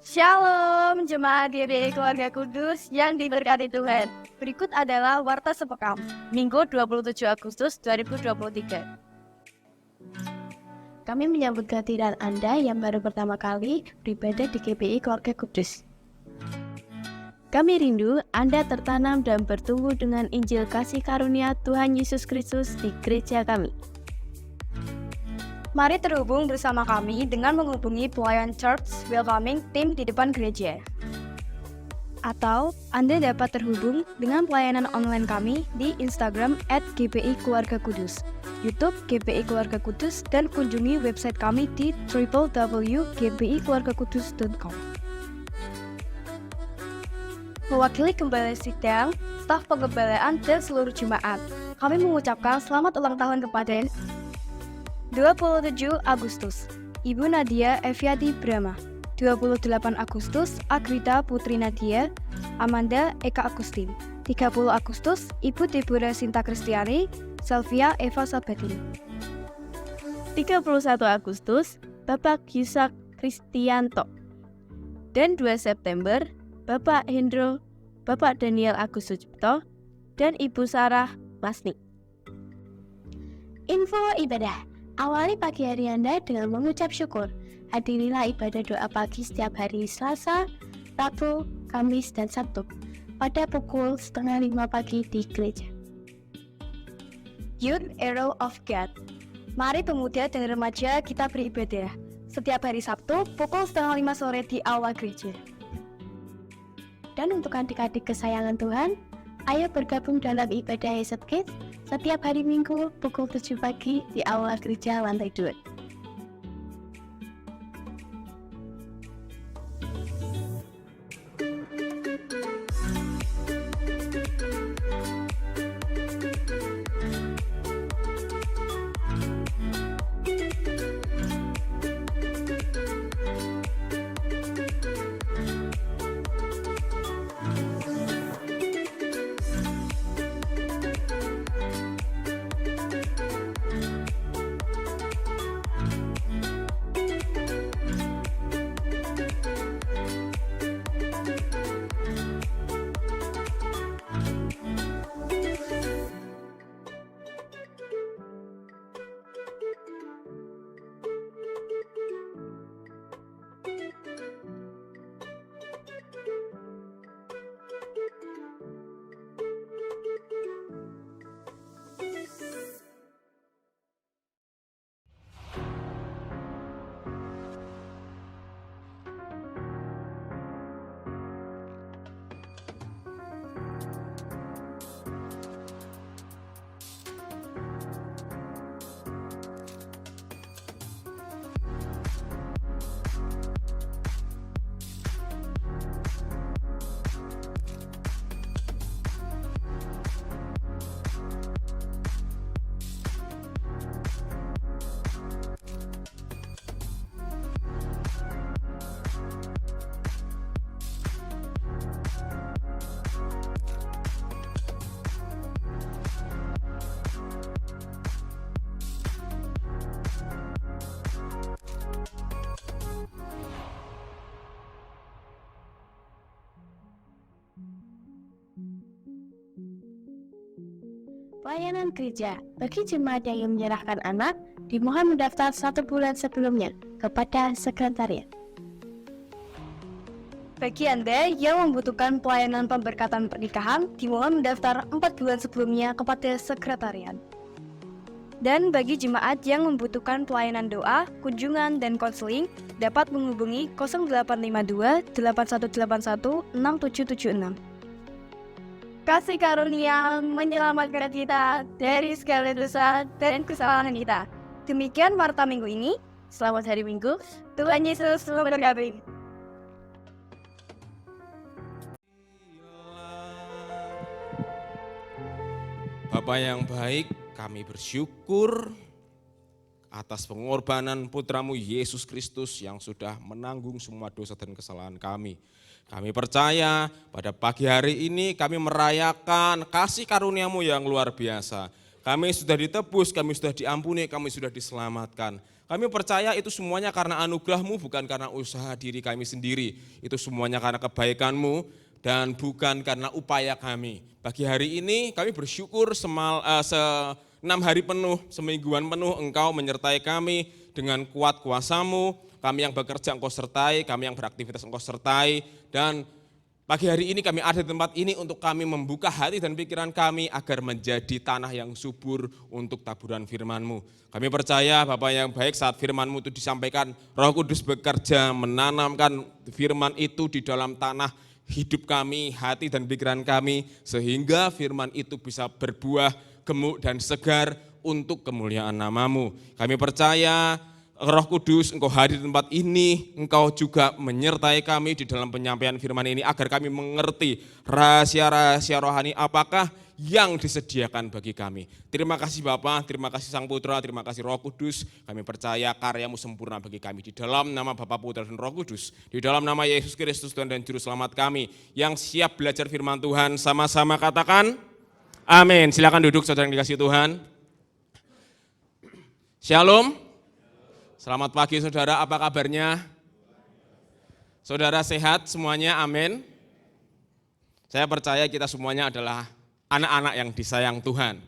Shalom jemaat GBI Keluarga Kudus yang diberkati Tuhan. Berikut adalah Warta Sepekan, Minggu 27 Agustus 2023. Kami menyambut kehadiran Anda yang baru pertama kali beribadah di GBI Keluarga Kudus. Kami rindu Anda tertanam dan bertumbuh dengan Injil kasih karunia Tuhan Yesus Kristus di gereja kami. Mari terhubung bersama kami dengan menghubungi pelayan Church Welcoming Team di depan gereja. Atau Anda dapat terhubung dengan pelayanan online kami di Instagram @GBI Keluarga Kudus, YouTube GBI Keluarga Kudus, dan kunjungi website kami di www.gbikeluargakudus.com. Mewakili Gembala Sidang, staf penggembalaan dan seluruh jemaat, kami mengucapkan selamat ulang tahun kepada 27 Agustus, Ibu Nadia Eviati Brahma. 28 Agustus, Agrita Putri Nadia, Amanda Eka Agustin. 30 Agustus, Ibu Deborah Sinta Kristiani, Selvia Eva Sabatini. 31 Agustus, Bapak Yusak Kristianto. Dan 2 September, Bapak Hendro, Bapak Daniel Agus Sucipto, dan Ibu Sarah Masni. Info ibadah. Awali pagi hari Anda dengan mengucap syukur. Hadirilah ibadah doa pagi setiap hari Selasa, Rabu, Kamis, dan Sabtu pada pukul 4:30 pagi di gereja. Youth Arrow of God. Mari pemuda dan remaja kita beribadah setiap hari Sabtu pukul 4:30 sore di aula gereja. Dan untuk adik-adik kesayangan Tuhan, ayo bergabung dalam ibadah Hesed Kids setiap hari Minggu pukul 7 pagi di aula gereja lantai 2. Pelayanan gereja. Bagi jemaat yang ingin menyerahkan anak, dimohon mendaftar 1 bulan sebelumnya kepada sekretariat. Bagi Anda yang membutuhkan pelayanan pemberkatan pernikahan, dimohon mendaftar 4 bulan sebelumnya kepada sekretariat. Dan bagi jemaat yang membutuhkan pelayanan doa, kunjungan, dan konseling, dapat menghubungi 0852 8181 6776. Kasih karunia menyelamatkan kita dari segala dosa dan kesalahan kita. Demikian warta minggu ini. Selamat hari Minggu. Tuhan Yesus memberkati. Bapa yang baik, kami bersyukur atas pengorbanan putramu Yesus Kristus yang sudah menanggung semua dosa dan kesalahan kami. Kami percaya pada pagi hari ini kami merayakan kasih karuniamu yang luar biasa. Kami sudah ditebus, kami sudah diampuni, kami sudah diselamatkan. Kami percaya itu semuanya karena anugerah-Mu, bukan karena usaha diri kami sendiri. Itu semuanya karena kebaikan-Mu dan bukan karena upaya kami. Pagi hari ini kami bersyukur 6 hari penuh, semingguan penuh Engkau menyertai kami dengan kuat kuasa-Mu. Kami yang bekerja Engkau sertai, kami yang beraktivitas Engkau sertai. Dan pagi hari ini kami ada di tempat ini untuk kami membuka hati dan pikiran kami agar menjadi tanah yang subur untuk taburan firman-Mu. Kami percaya Bapa yang baik, saat firman-Mu itu disampaikan, Roh Kudus bekerja menanamkan firman itu di dalam tanah hidup kami, hati dan pikiran kami, sehingga firman itu bisa berbuah gemuk dan segar untuk kemuliaan nama-Mu. Kami percaya Roh Kudus, Engkau hadir di tempat ini, Engkau juga menyertai kami di dalam penyampaian firman ini agar kami mengerti rahasia-rahasia rohani apakah yang disediakan bagi kami. Terima kasih Bapa, terima kasih Sang Putra, terima kasih Roh Kudus. Kami percaya karya-Mu sempurna bagi kami. Di dalam nama Bapa, Putra dan Roh Kudus, di dalam nama Yesus Kristus Tuhan dan Juru Selamat kami yang siap belajar firman Tuhan, sama-sama katakan amin. Silakan duduk saudara yang dikasihi Tuhan. Shalom. Selamat pagi saudara, apa kabarnya? Saudara sehat semuanya, amin. Saya percaya kita semuanya adalah anak-anak yang disayang Tuhan.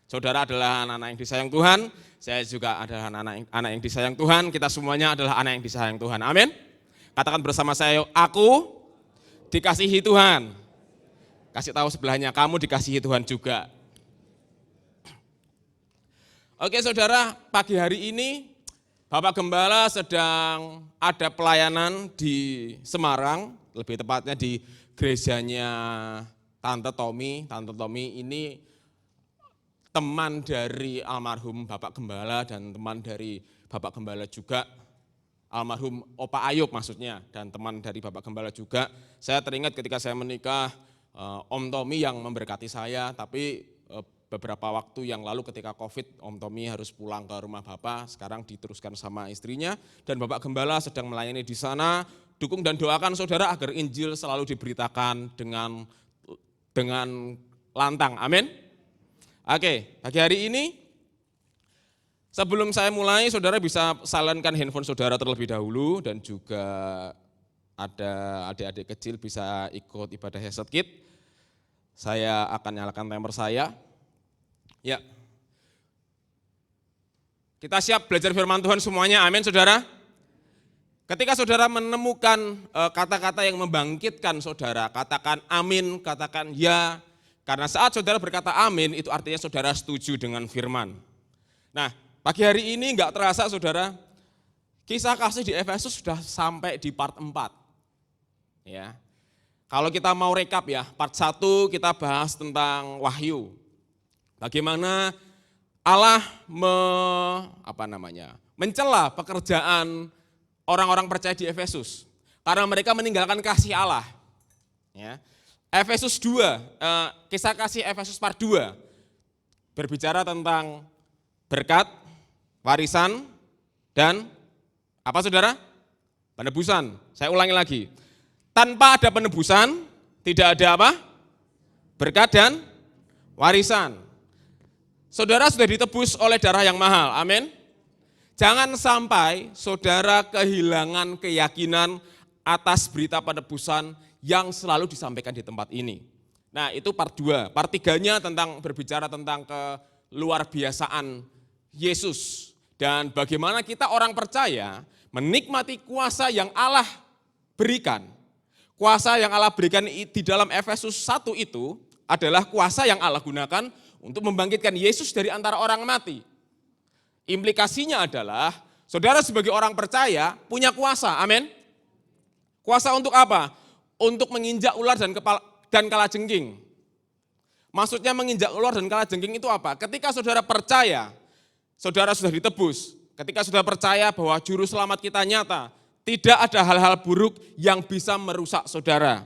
Saudara adalah anak-anak yang disayang Tuhan, saya juga adalah anak yang disayang Tuhan, kita semuanya adalah anak yang disayang Tuhan, amin. Katakan bersama saya, aku dikasihi Tuhan. Kasih tahu sebelahnya, kamu dikasihi Tuhan juga. Oke saudara, pagi hari ini Bapak Gembala sedang ada pelayanan di Semarang, lebih tepatnya di gerejanya Tante Tommy. Tante Tommy ini teman dari almarhum Bapak Gembala dan teman dari Bapak Gembala juga, almarhum Opa Ayub maksudnya, dan teman dari Bapak Gembala juga. Saya teringat ketika saya menikah, Om Tommy yang memberkati saya, tapi beberapa waktu yang lalu ketika COVID, Om Tommy harus pulang ke rumah Bapak, sekarang diteruskan sama istrinya, dan Bapak Gembala sedang melayani di sana. Dukung dan doakan saudara agar Injil selalu diberitakan dengan lantang, amin. Oke, pagi hari ini, sebelum saya mulai, saudara bisa silentkan handphone saudara terlebih dahulu, dan juga ada adik-adik kecil bisa ikut ibadah Hesed Kid. Saya akan nyalakan timer saya. Ya, kita siap belajar firman Tuhan semuanya, amin saudara. Ketika saudara menemukan kata-kata yang membangkitkan saudara, katakan amin, katakan ya. Karena saat saudara berkata amin, itu artinya saudara setuju dengan firman. Nah, pagi hari ini enggak terasa saudara, kisah kasih di Efesus sudah sampai di part 4. Ya. Kalau kita mau rekap ya, part 1 kita bahas tentang Wahyu. Bagaimana Allah mencela pekerjaan orang-orang percaya di Efesus karena mereka meninggalkan kasih Allah. Ya. Efesus 2, kisah kasih Efesus part 2 berbicara tentang berkat, warisan, dan apa saudara? Penebusan. Saya ulangi lagi. Tanpa ada penebusan, tidak ada apa? Berkat dan warisan. Saudara sudah ditebus oleh darah yang mahal, amin. Jangan sampai saudara kehilangan keyakinan atas berita penebusan yang selalu disampaikan di tempat ini. Nah itu part 2, part 3-nya berbicara tentang keluar biasaan Yesus. Dan bagaimana kita orang percaya menikmati kuasa yang Allah berikan. Kuasa yang Allah berikan di dalam Efesus 1 itu adalah kuasa yang Allah gunakan untuk membangkitkan Yesus dari antara orang mati. Implikasinya adalah, saudara sebagai orang percaya punya kuasa, amin. Kuasa untuk apa? Untuk menginjak ular dan kalajengking. Maksudnya menginjak ular dan kalajengking itu apa? Ketika saudara percaya, saudara sudah ditebus. Ketika saudara percaya bahwa juru selamat kita nyata, tidak ada hal-hal buruk yang bisa merusak saudara.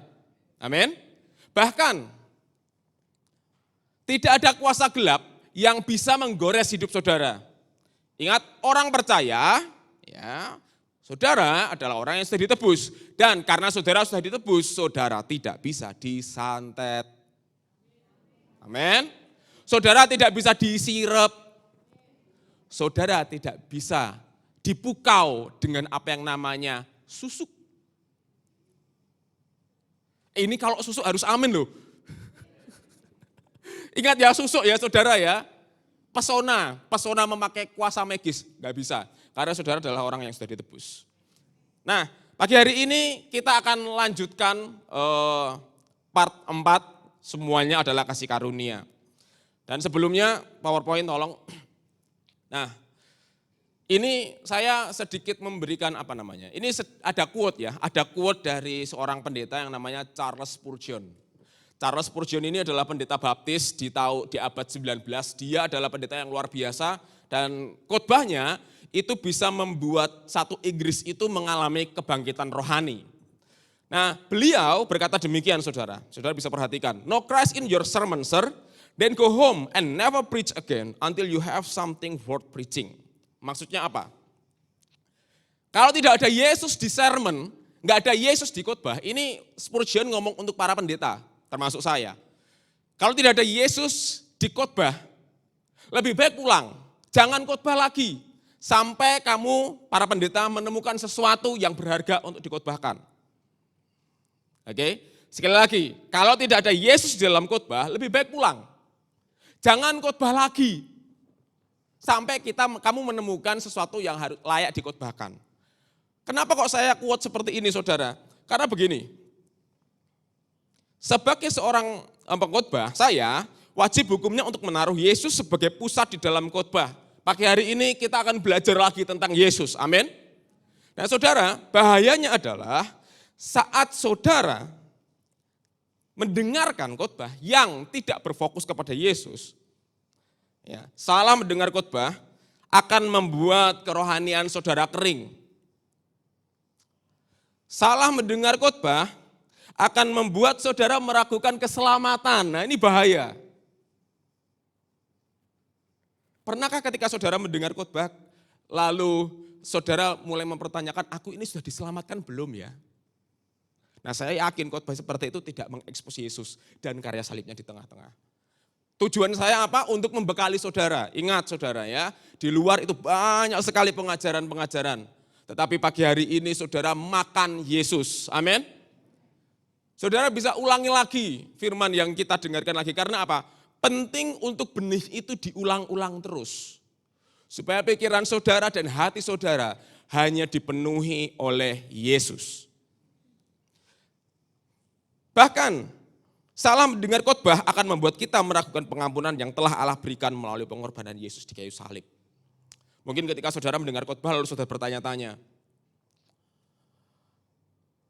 Amin. Bahkan, tidak ada kuasa gelap yang bisa menggores hidup saudara. Ingat, orang percaya, ya, saudara adalah orang yang sudah ditebus. Dan karena saudara sudah ditebus, saudara tidak bisa disantet. Amin. Saudara tidak bisa disirep. Saudara tidak bisa dipukau dengan apa yang namanya susuk. Ini kalau susuk harus amin loh. Ingat ya susuk ya saudara ya. Pesona memakai kuasa magis, nggak bisa. Karena saudara adalah orang yang sudah ditebus. Nah, pagi hari ini kita akan lanjutkan part 4, semuanya adalah kasih karunia. Dan sebelumnya PowerPoint tolong. Nah, ini saya sedikit memberikan apa namanya. Ini ada quote ya, ada quote dari seorang pendeta yang namanya Charles Spurgeon. Charles Spurgeon ini adalah pendeta baptis di abad 19. Dia adalah pendeta yang luar biasa dan khotbahnya itu bisa membuat satu Inggris itu mengalami kebangkitan rohani. Nah, beliau berkata demikian saudara. Saudara bisa perhatikan. No Christ in your sermon, sir. Then go home and never preach again until you have something worth preaching. Maksudnya apa? Kalau tidak ada Yesus di sermon, nggak ada Yesus di khotbah, ini Spurgeon ngomong untuk para pendeta, termasuk saya. Kalau tidak ada Yesus di khotbah, lebih baik pulang. Jangan khotbah lagi, sampai kamu para pendeta menemukan sesuatu yang berharga untuk dikhotbahkan. Oke, sekali lagi, kalau tidak ada Yesus di dalam khotbah, lebih baik pulang. Jangan khotbah lagi, sampai kamu menemukan sesuatu yang harus layak dikhotbahkan. Kenapa kok saya quote seperti ini saudara? Karena begini, sebagai seorang pengkhotbah, saya wajib hukumnya untuk menaruh Yesus sebagai pusat di dalam khotbah. Pagi hari ini kita akan belajar lagi tentang Yesus, amin. Nah saudara, bahayanya adalah saat saudara mendengarkan khotbah yang tidak berfokus kepada Yesus, ya, salah mendengar khotbah akan membuat kerohanian saudara kering. Salah mendengar khotbah akan membuat saudara meragukan keselamatan. Nah, ini bahaya. Pernahkah ketika saudara mendengar khotbah lalu saudara mulai mempertanyakan, aku ini sudah diselamatkan belum ya? Nah, saya yakin khotbah seperti itu tidak mengekspos Yesus dan karya salibnya di tengah-tengah. Tujuan saya apa? Untuk membekali saudara. Ingat saudara ya, di luar itu banyak sekali pengajaran-pengajaran. Tetapi pagi hari ini saudara makan Yesus. Amin. Saudara bisa ulangi lagi firman yang kita dengarkan lagi. Karena apa? Penting untuk benih itu diulang-ulang terus. Supaya pikiran saudara dan hati saudara hanya dipenuhi oleh Yesus. Bahkan salah mendengar khotbah akan membuat kita meragukan pengampunan yang telah Allah berikan melalui pengorbanan Yesus di kayu salib. Mungkin ketika saudara mendengar khotbah lalu saudara bertanya-tanya,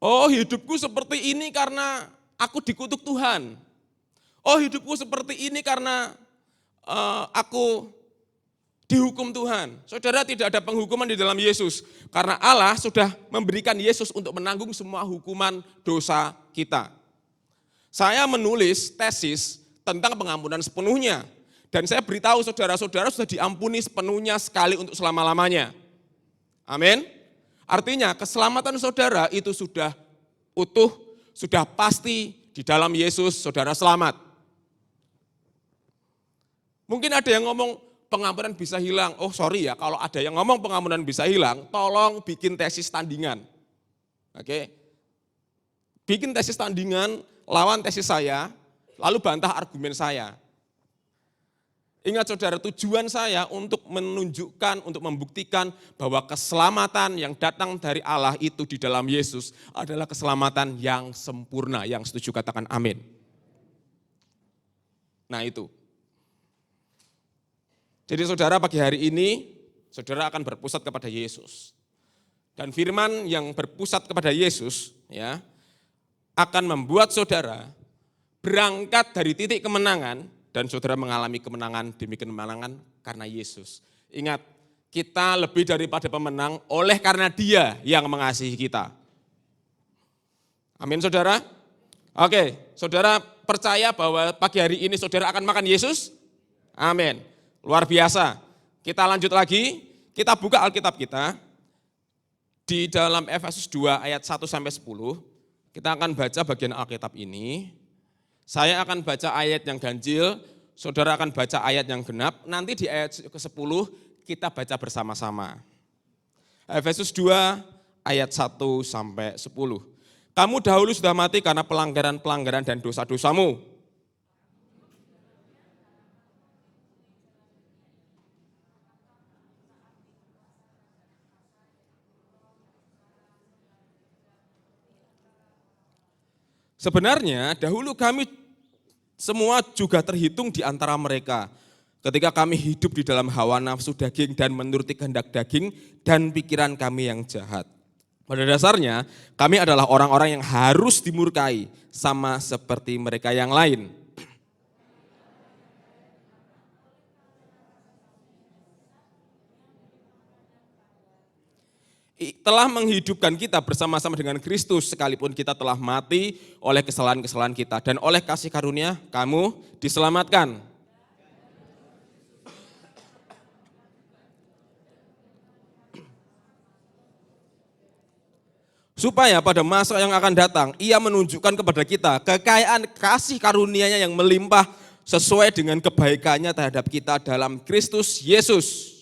oh hidupku seperti ini karena aku dikutuk Tuhan. Oh hidupku seperti ini karena aku dihukum Tuhan. Saudara, tidak ada penghukuman di dalam Yesus. Karena Allah sudah memberikan Yesus untuk menanggung semua hukuman dosa kita. Saya menulis tesis tentang pengampunan sepenuhnya. Dan saya beritahu saudara-saudara sudah diampuni sepenuhnya sekali untuk selama-lamanya. Amin. Artinya keselamatan saudara itu sudah utuh, sudah pasti di dalam Yesus saudara selamat. Mungkin ada yang ngomong pengampunan bisa hilang. Oh sorry ya, kalau ada yang ngomong pengampunan bisa hilang, tolong bikin tesis tandingan. Oke. Bikin tesis tandingan, lawan tesis saya, lalu bantah argumen saya. Ingat saudara, tujuan saya untuk menunjukkan, untuk membuktikan bahwa keselamatan yang datang dari Allah itu di dalam Yesus adalah keselamatan yang sempurna. Yang setuju katakan amin. Nah itu. Jadi saudara pagi hari ini, saudara akan berpusat kepada Yesus. Dan firman yang berpusat kepada Yesus ya akan membuat saudara berangkat dari titik kemenangan dan saudara mengalami kemenangan demi kemenangan karena Yesus. Ingat, kita lebih daripada pemenang oleh karena Dia yang mengasihi kita. Amin saudara? Oke, saudara percaya bahwa pagi hari ini saudara akan makan Yesus? Amin. Luar biasa. Kita lanjut lagi, kita buka Alkitab kita di dalam Efesus 2 ayat 1 sampai 10. Kita akan baca bagian Alkitab ini. Saya akan baca ayat yang ganjil saudara akan baca ayat yang genap, nanti di ayat ke-10 kita baca bersama-sama. Efesus 2 ayat 1 sampai 10. Kamu dahulu sudah mati karena pelanggaran-pelanggaran dan dosa-dosamu. Sebenarnya dahulu kami semua juga terhitung di antara mereka. Ketika kami hidup di dalam hawa nafsu daging dan menuruti kehendak daging dan pikiran kami yang jahat. Pada dasarnya kami adalah orang-orang yang harus dimurkai sama seperti mereka yang lain. Telah menghidupkan kita bersama-sama dengan Kristus sekalipun kita telah mati oleh kesalahan-kesalahan kita dan oleh kasih karunia kamu diselamatkan. Supaya pada masa yang akan datang ia menunjukkan kepada kita kekayaan kasih karunia-Nya yang melimpah sesuai dengan kebaikannya terhadap kita dalam Kristus Yesus.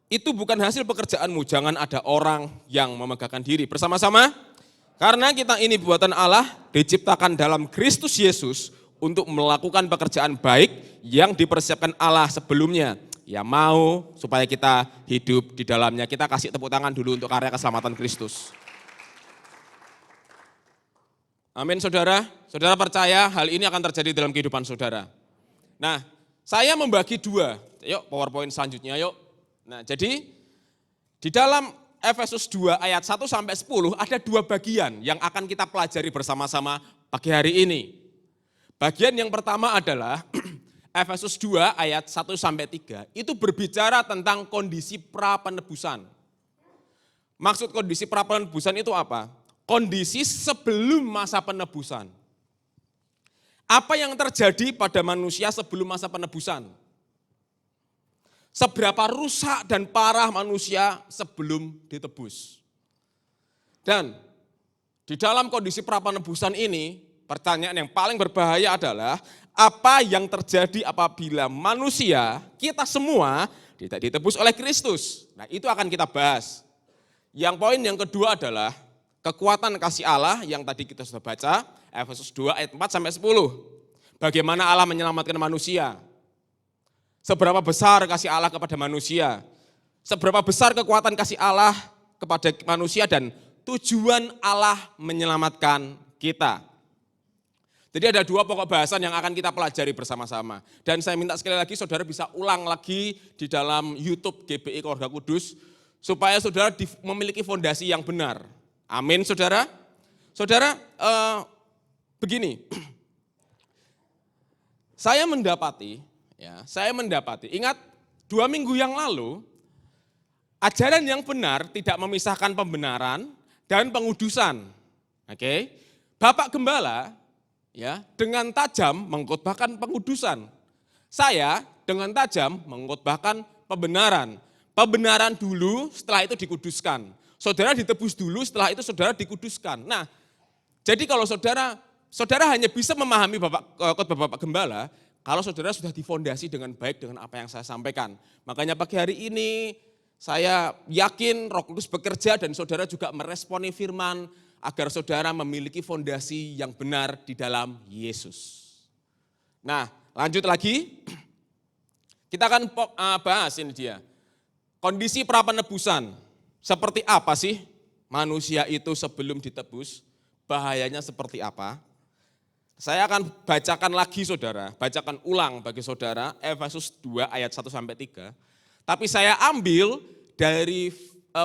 Itu bukan hasil pekerjaanmu, jangan ada orang yang memegahkan diri. Bersama-sama, karena kita ini buatan Allah, diciptakan dalam Kristus Yesus untuk melakukan pekerjaan baik yang dipersiapkan Allah sebelumnya. Ya mau supaya kita hidup di dalamnya. Kita kasih tepuk tangan dulu untuk karya keselamatan Kristus. Amin saudara. Saudara percaya hal ini akan terjadi dalam kehidupan saudara. Nah, saya membagi dua. Yuk PowerPoint selanjutnya yuk. Nah, jadi di dalam Efesus 2 ayat 1 sampai 10 ada dua bagian yang akan kita pelajari bersama-sama pagi hari ini. Bagian yang pertama adalah Efesus 2 ayat 1 sampai 3 itu berbicara tentang kondisi pra-penebusan. Maksud kondisi pra-penebusan itu apa? Kondisi sebelum masa penebusan. Apa yang terjadi pada manusia sebelum masa penebusan? Seberapa rusak dan parah manusia sebelum ditebus. Dan di dalam kondisi pra-penebusan ini, pertanyaan yang paling berbahaya adalah apa yang terjadi apabila manusia, kita semua tidak ditebus oleh Kristus. Nah itu akan kita bahas. Yang poin yang kedua adalah kekuatan kasih Allah yang tadi kita sudah baca, Efesus 2 ayat 4 sampai 10. Bagaimana Allah menyelamatkan manusia. Seberapa besar kasih Allah kepada manusia, seberapa besar kekuatan kasih Allah kepada manusia dan tujuan Allah menyelamatkan kita. Jadi ada dua pokok bahasan yang akan kita pelajari bersama-sama. Dan saya minta sekali lagi saudara bisa ulang lagi di dalam YouTube GBI Keluarga Kudus, supaya saudara memiliki fondasi yang benar. Amin saudara. Saudara, begini, saya mendapati, ingat 2 minggu yang lalu, ajaran yang benar tidak memisahkan pembenaran dan pengudusan. Oke, Bapak Gembala ya dengan tajam mengkhotbahkan pengudusan. Saya dengan tajam mengkhotbahkan pembenaran. Pembenaran dulu, setelah itu dikuduskan. Saudara ditebus dulu, setelah itu saudara dikuduskan. Nah, jadi kalau saudara hanya bisa memahami khotbah Bapak Gembala kalau saudara sudah difondasi dengan baik dengan apa yang saya sampaikan. Makanya pagi hari ini saya yakin Roh Kudus bekerja dan saudara juga meresponi firman agar saudara memiliki fondasi yang benar di dalam Yesus. Nah, lanjut lagi. Kita akan bahas ini dia. Kondisi pra-penebusan. Seperti apa sih manusia itu sebelum ditebus? Bahayanya seperti apa? Saya akan bacakan lagi saudara, bacakan ulang bagi saudara Efesus 2 ayat 1 sampai 3. Tapi saya ambil dari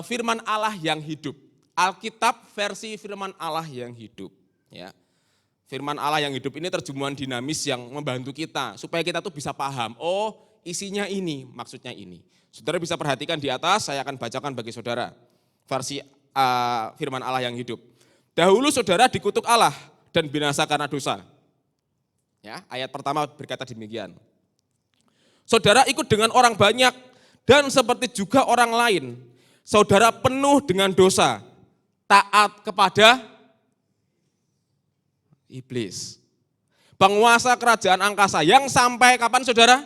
firman Allah yang hidup. Alkitab versi firman Allah yang hidup, ya. Firman Allah yang hidup ini terjemahan dinamis yang membantu kita supaya kita tuh bisa paham, oh isinya ini, maksudnya ini. Saudara bisa perhatikan di atas, saya akan bacakan bagi saudara versi firman Allah yang hidup. Dahulu saudara dikutuk Allah dan binasa karena dosa. Ya, ayat pertama berkata demikian. Saudara ikut dengan orang banyak dan seperti juga orang lain, saudara penuh dengan dosa. taat kepada iblis. Penguasa kerajaan angkasa yang sampai kapan saudara?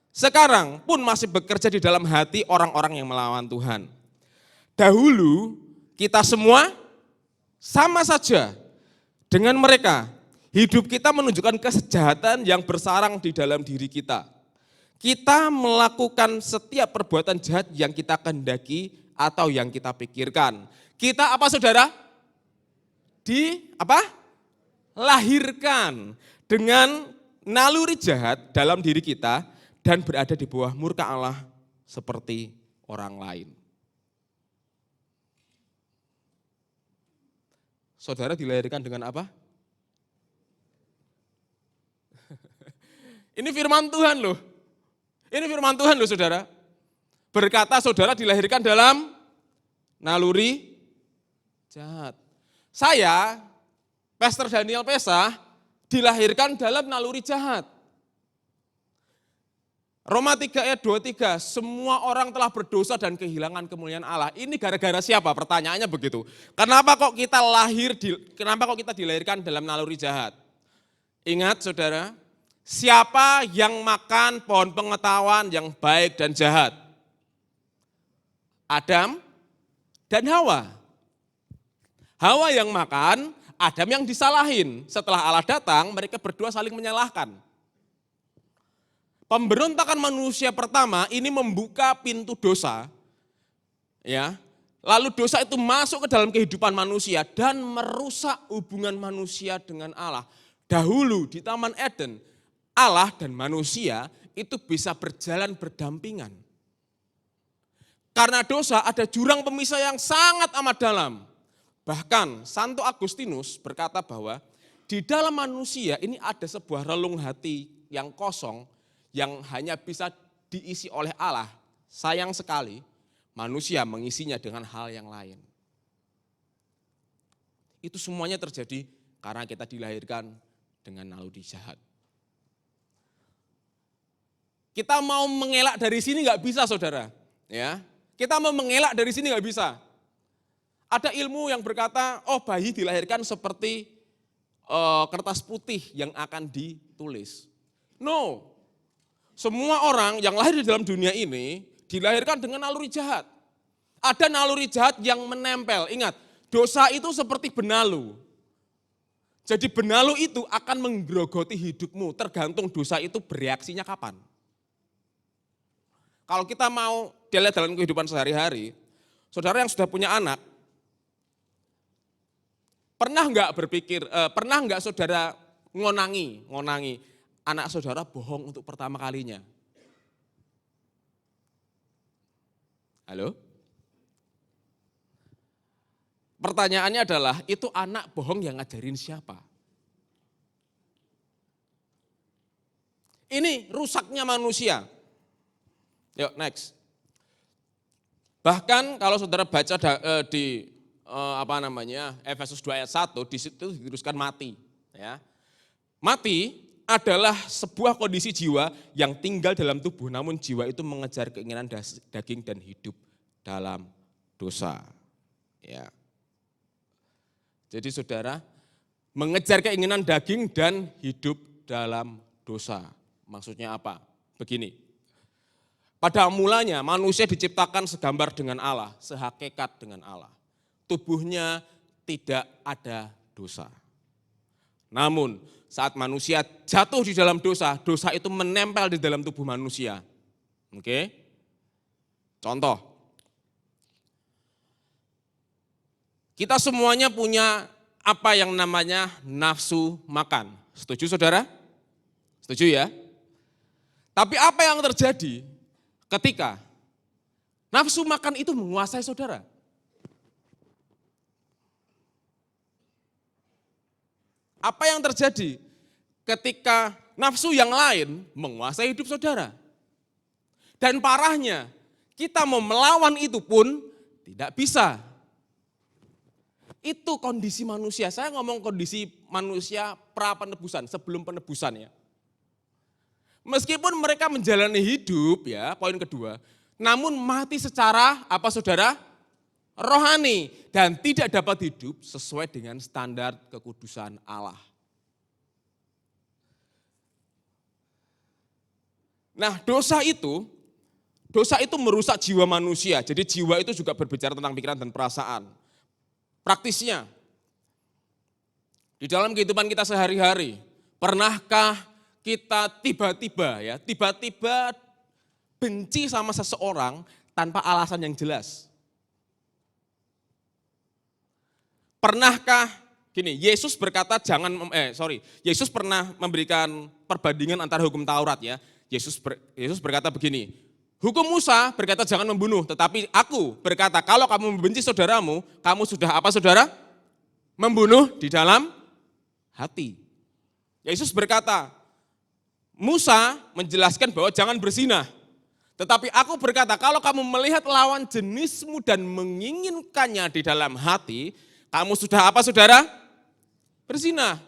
Sekarang pun masih bekerja di dalam hati orang-orang yang melawan Tuhan. Dahulu kita semua sama saja dengan mereka. Hidup kita menunjukkan kesejahteraan yang bersarang di dalam diri kita. Kita melakukan setiap perbuatan jahat yang kita kehendaki atau yang kita pikirkan. Kita apa saudara? Lahirkan dengan naluri jahat dalam diri kita dan berada di bawah murka Allah seperti orang lain. Saudara dilahirkan dengan apa? Ini firman Tuhan loh. Ini firman Tuhan loh saudara. Berkata saudara dilahirkan dalam naluri jahat. Saya, Pastor Daniel Pesah, dilahirkan dalam naluri jahat. Roma 3 ayat 23, semua orang telah berdosa dan kehilangan kemuliaan Allah. Ini gara-gara siapa? Pertanyaannya begitu. Kenapa kok kita dilahirkan dalam naluri jahat? Ingat saudara, siapa yang makan pohon pengetahuan yang baik dan jahat? Adam dan Hawa. Hawa yang makan, Adam yang disalahin. Setelah Allah datang, mereka berdua saling menyalahkan. Pemberontakan manusia pertama ini membuka pintu dosa. Ya. Lalu dosa itu masuk ke dalam kehidupan manusia dan merusak hubungan manusia dengan Allah. Dahulu di Taman Eden, Allah dan manusia itu bisa berjalan berdampingan. Karena dosa ada jurang pemisah yang sangat amat dalam. Bahkan Santo Agustinus berkata bahwa di dalam manusia ini ada sebuah relung hati yang kosong yang hanya bisa diisi oleh Allah. Sayang sekali manusia mengisinya dengan hal yang lain. Itu semuanya terjadi karena kita dilahirkan dengan naluri jahat. Kita mau mengelak dari sini nggak bisa saudara. Ya, kita mau mengelak dari sini nggak bisa. Ada ilmu yang berkata, oh bayi dilahirkan seperti kertas putih yang akan ditulis. No, semua orang yang lahir di dalam dunia ini dilahirkan dengan naluri jahat. Ada naluri jahat yang menempel. Ingat, dosa itu seperti benalu. Jadi benalu itu akan menggerogoti hidupmu, tergantung dosa itu bereaksinya kapan. Kalau kita mau dilihat dalam kehidupan sehari-hari, saudara yang sudah punya anak, pernah nggak saudara ngonangi anak saudara bohong untuk pertama kalinya? Halo? Pertanyaannya adalah, itu anak bohong yang ngajarin siapa? Ini rusaknya manusia. Yuk next. Bahkan kalau saudara baca di Efesus 2 ayat 1, di situ dituliskan mati. Ya. Mati adalah sebuah kondisi jiwa yang tinggal dalam tubuh, namun jiwa itu mengejar keinginan daging dan hidup dalam dosa. Ya. Jadi saudara, mengejar keinginan daging dan hidup dalam dosa. Maksudnya apa? Begini, pada mulanya manusia diciptakan segambar dengan Allah, sehakikat dengan Allah. Tubuhnya tidak ada dosa. Namun saat manusia jatuh di dalam dosa, dosa itu menempel di dalam tubuh manusia. Oke? Contoh, kita semuanya punya apa yang namanya nafsu makan. Setuju saudara? Setuju ya? Tapi apa yang terjadi ketika nafsu makan itu menguasai saudara? Apa yang terjadi ketika nafsu yang lain menguasai hidup saudara? Dan parahnya, kita mau melawan itu pun tidak bisa. Itu kondisi manusia. Saya ngomong kondisi manusia pra penebusan, sebelum penebusan ya. Meskipun mereka menjalani hidup ya, poin kedua, namun mati secara apa saudara? rohani, dan tidak dapat hidup sesuai dengan standar kekudusan Allah. Nah, dosa itu merusak jiwa manusia. Jadi jiwa itu juga berbicara tentang pikiran dan perasaan. Praktisnya, di dalam kehidupan kita sehari-hari, pernahkah kita tiba-tiba benci sama seseorang tanpa alasan yang jelas? Pernahkah Yesus berkata Yesus pernah memberikan perbandingan antara hukum Taurat ya. Yesus berkata begini, hukum Musa berkata jangan membunuh, tetapi aku berkata kalau kamu membenci saudaramu, kamu sudah apa saudara? Membunuh di dalam hati. Yesus berkata, Musa menjelaskan bahwa jangan berzina, tetapi aku berkata kalau kamu melihat lawan jenismu dan menginginkannya di dalam hati, kamu sudah apa saudara? Berzina.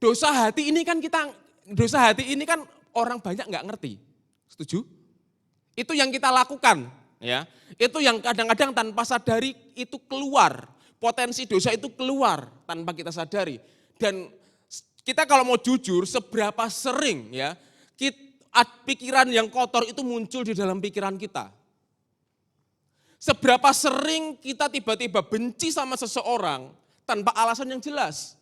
Dosa hati ini kan orang banyak nggak ngerti. Setuju? Itu yang kita lakukan, ya. Itu yang kadang-kadang tanpa sadari itu keluar, potensi dosa itu keluar tanpa kita sadari. Dan kita kalau mau jujur, seberapa sering ya pikiran yang kotor itu muncul di dalam pikiran kita. Seberapa sering kita tiba-tiba benci sama seseorang tanpa alasan yang jelas.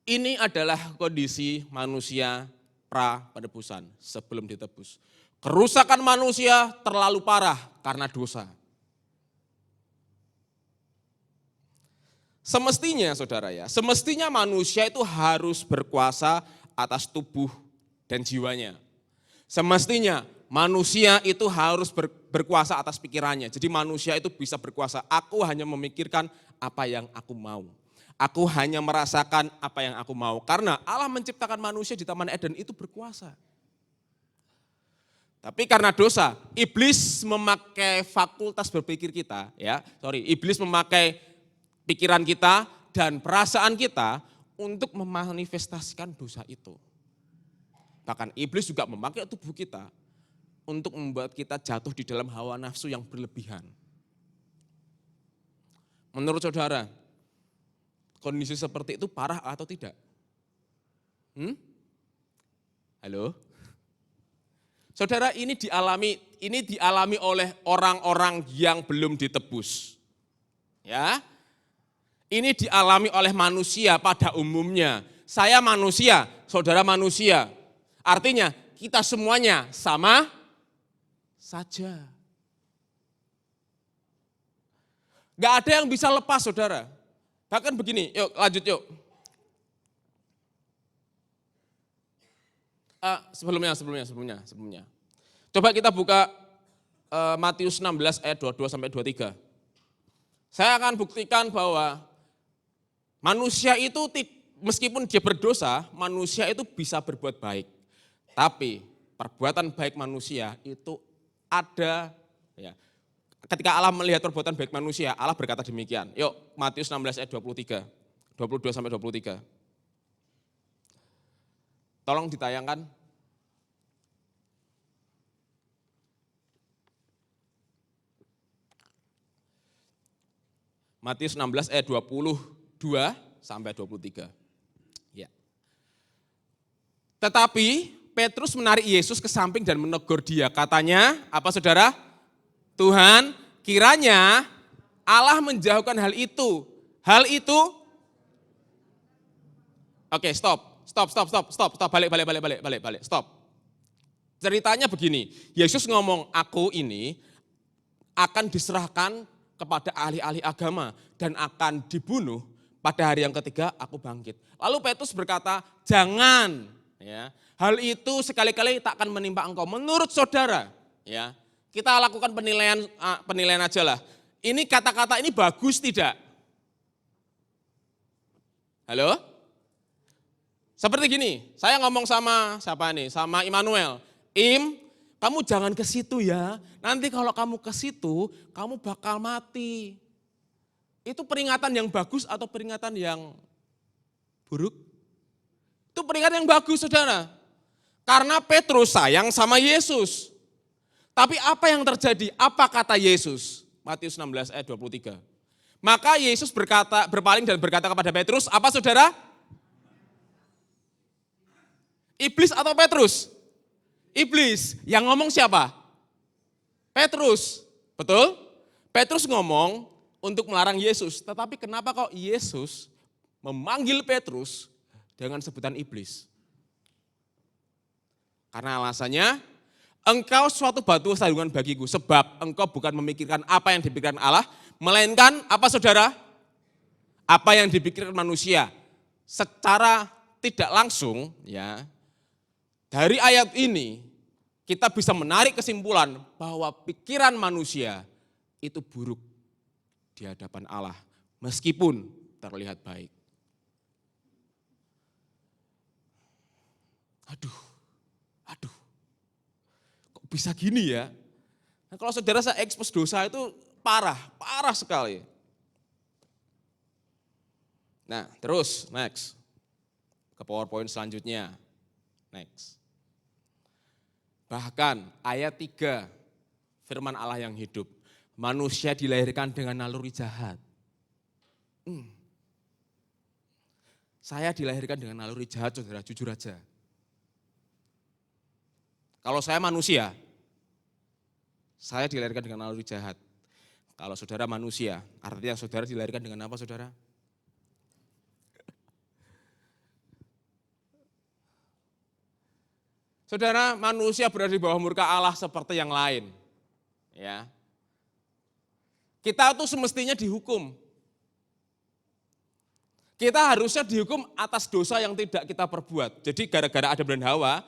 Ini adalah kondisi manusia pra-penebusan, sebelum ditebus. Kerusakan manusia terlalu parah karena dosa. Semestinya saudara ya, semestinya manusia itu harus berkuasa atas tubuh dan jiwanya. Semestinya manusia itu harus berkuasa atas pikirannya. Jadi manusia itu bisa berkuasa, aku hanya memikirkan apa yang aku mau. Aku hanya merasakan apa yang aku mau. Karena Allah menciptakan manusia di Taman Eden itu berkuasa. Tapi karena dosa, iblis memakai fakultas berpikir kita, iblis memakai pikiran kita dan perasaan kita untuk memanifestasikan dosa itu. Bahkan iblis juga memakai tubuh kita untuk membuat kita jatuh di dalam hawa nafsu yang berlebihan. Menurut saudara, kondisi seperti itu parah atau tidak? Halo? Saudara, ini dialami oleh orang-orang yang belum ditebus. Ya. Ini dialami oleh manusia pada umumnya. Saya manusia, saudara manusia. Artinya kita semuanya sama saja. Gak ada yang bisa lepas saudara. Bahkan begini, yuk lanjut yuk. Sebelumnya. Coba kita buka Matius 16 ayat 22 sampai 23. Saya akan buktikan bahwa manusia itu meskipun dia berdosa, manusia itu bisa berbuat baik. Tapi perbuatan baik manusia itu ada ya. Ketika Allah melihat perbuatan baik manusia, Allah berkata demikian. Yuk, Matius 16 ayat 23, 22 sampai 23. Tolong ditayangkan. Matius 16 ayat 22 sampai 23. Ya. Tetapi Petrus menarik Yesus ke samping dan menegur dia. Katanya, apa saudara? Tuhan, kiranya Allah menjauhkan hal itu. Oke, stop, balik, stop. Ceritanya begini, Yesus ngomong, aku ini akan diserahkan kepada ahli-ahli agama dan akan dibunuh pada hari yang ketiga aku bangkit. Lalu Petrus berkata, jangan, ya, hal itu sekali-kali tak akan menimpa engkau. Menurut saudara, ya, kita lakukan penilaian aja lah. Ini kata-kata ini bagus tidak? Halo? Seperti gini, saya ngomong sama siapa nih? Sama Immanuel. Kamu jangan ke situ ya. Nanti kalau kamu ke situ, kamu bakal mati. Itu peringatan yang bagus atau peringatan yang buruk? Itu peringatan yang bagus, saudara. Karena Petrus sayang sama Yesus. Tapi apa yang terjadi? Apa kata Yesus? Matius 16 ayat 23. Maka Yesus berpaling dan berkata kepada Petrus, apa saudara? Iblis atau Petrus? Iblis. Yang ngomong siapa? Petrus. Betul? Petrus ngomong untuk melarang Yesus. Tetapi kenapa kok Yesus memanggil Petrus dengan sebutan iblis? Karena alasannya, engkau suatu batu sandungan bagiku, sebab engkau bukan memikirkan apa yang dipikirkan Allah, melainkan apa saudara? Apa yang dipikirkan manusia. Secara tidak langsung, ya, dari ayat ini kita bisa menarik kesimpulan bahwa pikiran manusia itu buruk di hadapan Allah, meskipun terlihat baik. Aduh, kok bisa gini ya? Nah, kalau saudara saya ekspos dosa itu parah sekali. Nah, terus next ke PowerPoint selanjutnya. Next. Bahkan ayat 3 firman Allah yang hidup. Manusia dilahirkan dengan naluri jahat. Saya dilahirkan dengan naluri jahat, saudara, jujur aja. Kalau saya manusia, saya dilahirkan dengan naluri jahat. Kalau saudara manusia, artinya saudara dilahirkan dengan apa, saudara? Saudara, manusia berada di bawah murka Allah seperti yang lain. Ya. Kita tuh semestinya dihukum. Kita harusnya dihukum atas dosa yang tidak kita perbuat. Jadi gara-gara Adam dan Hawa,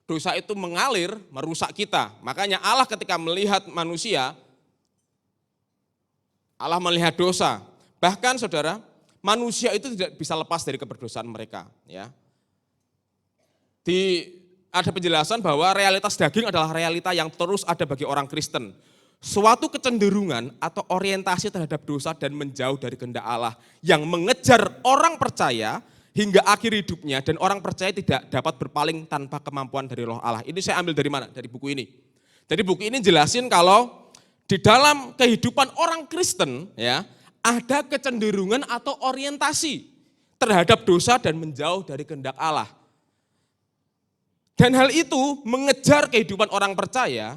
dosa itu mengalir, merusak kita. Makanya Allah ketika melihat manusia, Allah melihat dosa. Bahkan saudara, manusia itu tidak bisa lepas dari keberdosaan mereka. Ya. Ada penjelasan bahwa realitas daging adalah realita yang terus ada bagi orang Kristen. Suatu kecenderungan atau orientasi terhadap dosa dan menjauh dari kehendak Allah yang mengejar orang percaya hingga akhir hidupnya, dan orang percaya tidak dapat berpaling tanpa kemampuan dari Roh Allah. Ini saya ambil dari mana? Dari buku ini. Jadi buku ini jelasin kalau di dalam kehidupan orang Kristen ya, ada kecenderungan atau orientasi terhadap dosa dan menjauh dari kehendak Allah. Dan hal itu mengejar kehidupan orang percaya,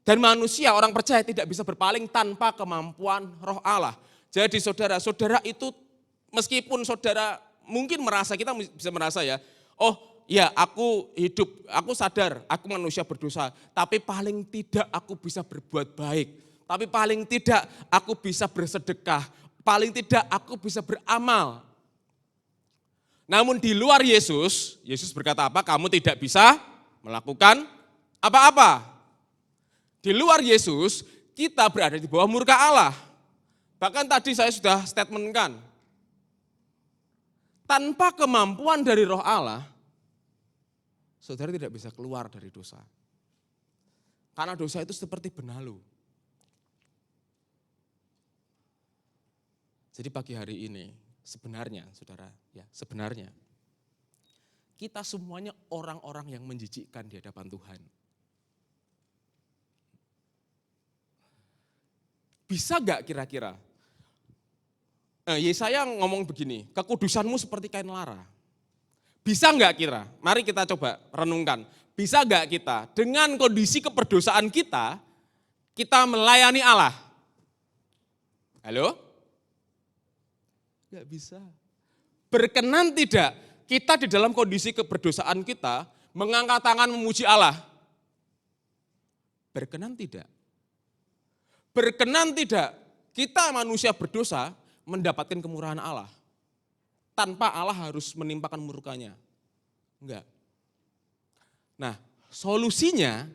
dan manusia orang percaya tidak bisa berpaling tanpa kemampuan Roh Allah. Jadi saudara itu meskipun saudara mungkin merasa, kita bisa merasa ya, oh ya aku hidup, aku sadar aku manusia berdosa, tapi paling tidak aku bisa berbuat baik, tapi paling tidak aku bisa bersedekah, paling tidak aku bisa beramal. Namun di luar Yesus berkata apa? Kamu tidak bisa melakukan apa-apa. Di luar Yesus, kita berada di bawah murka Allah. Bahkan tadi saya sudah statementkan, tanpa kemampuan dari Roh Allah, saudara tidak bisa keluar dari dosa. Karena dosa itu seperti benalu. Jadi pagi hari ini, sebenarnya saudara, ya sebenarnya kita semuanya orang-orang yang menjijikkan di hadapan Tuhan. Bisa gak kira-kira? Yesaya ngomong begini, kekudusanmu seperti kain lara. Bisa gak kira? Mari kita coba renungkan. Bisa gak kita dengan kondisi keperdosaan kita melayani Allah? Halo? Gak bisa. Berkenan tidak kita di dalam kondisi keberdosaan kita mengangkat tangan memuji Allah? Berkenan tidak? Berkenan tidak kita manusia berdosa mendapatkan kemurahan Allah tanpa Allah harus menimpakan murkanya? Enggak. Nah, solusinya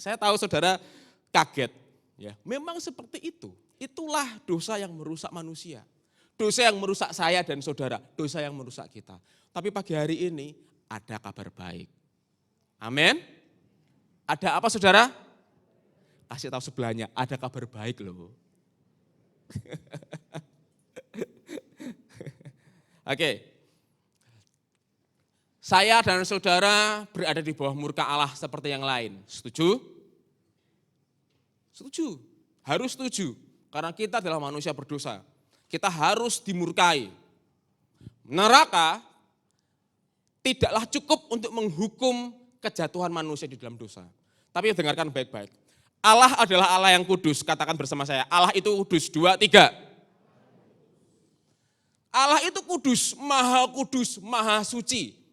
saya tahu saudara kaget ya. Memang seperti itu. Itulah dosa yang merusak manusia. Dosa yang merusak saya dan saudara, dosa yang merusak kita. Tapi pagi hari ini ada kabar baik. Amin. Ada apa saudara? Kasih tahu sebelahnya, ada kabar baik loh. Oke. saya dan saudara berada di bawah murka Allah seperti yang lain. Setuju? Setuju. Harus setuju. Karena kita adalah manusia berdosa. Kita harus dimurkai. Neraka tidaklah cukup untuk menghukum kejatuhan manusia di dalam dosa. Tapi dengarkan baik-baik. Allah adalah Allah yang kudus. Katakan bersama saya, Allah itu kudus. 2, 3. Allah itu kudus, maha suci.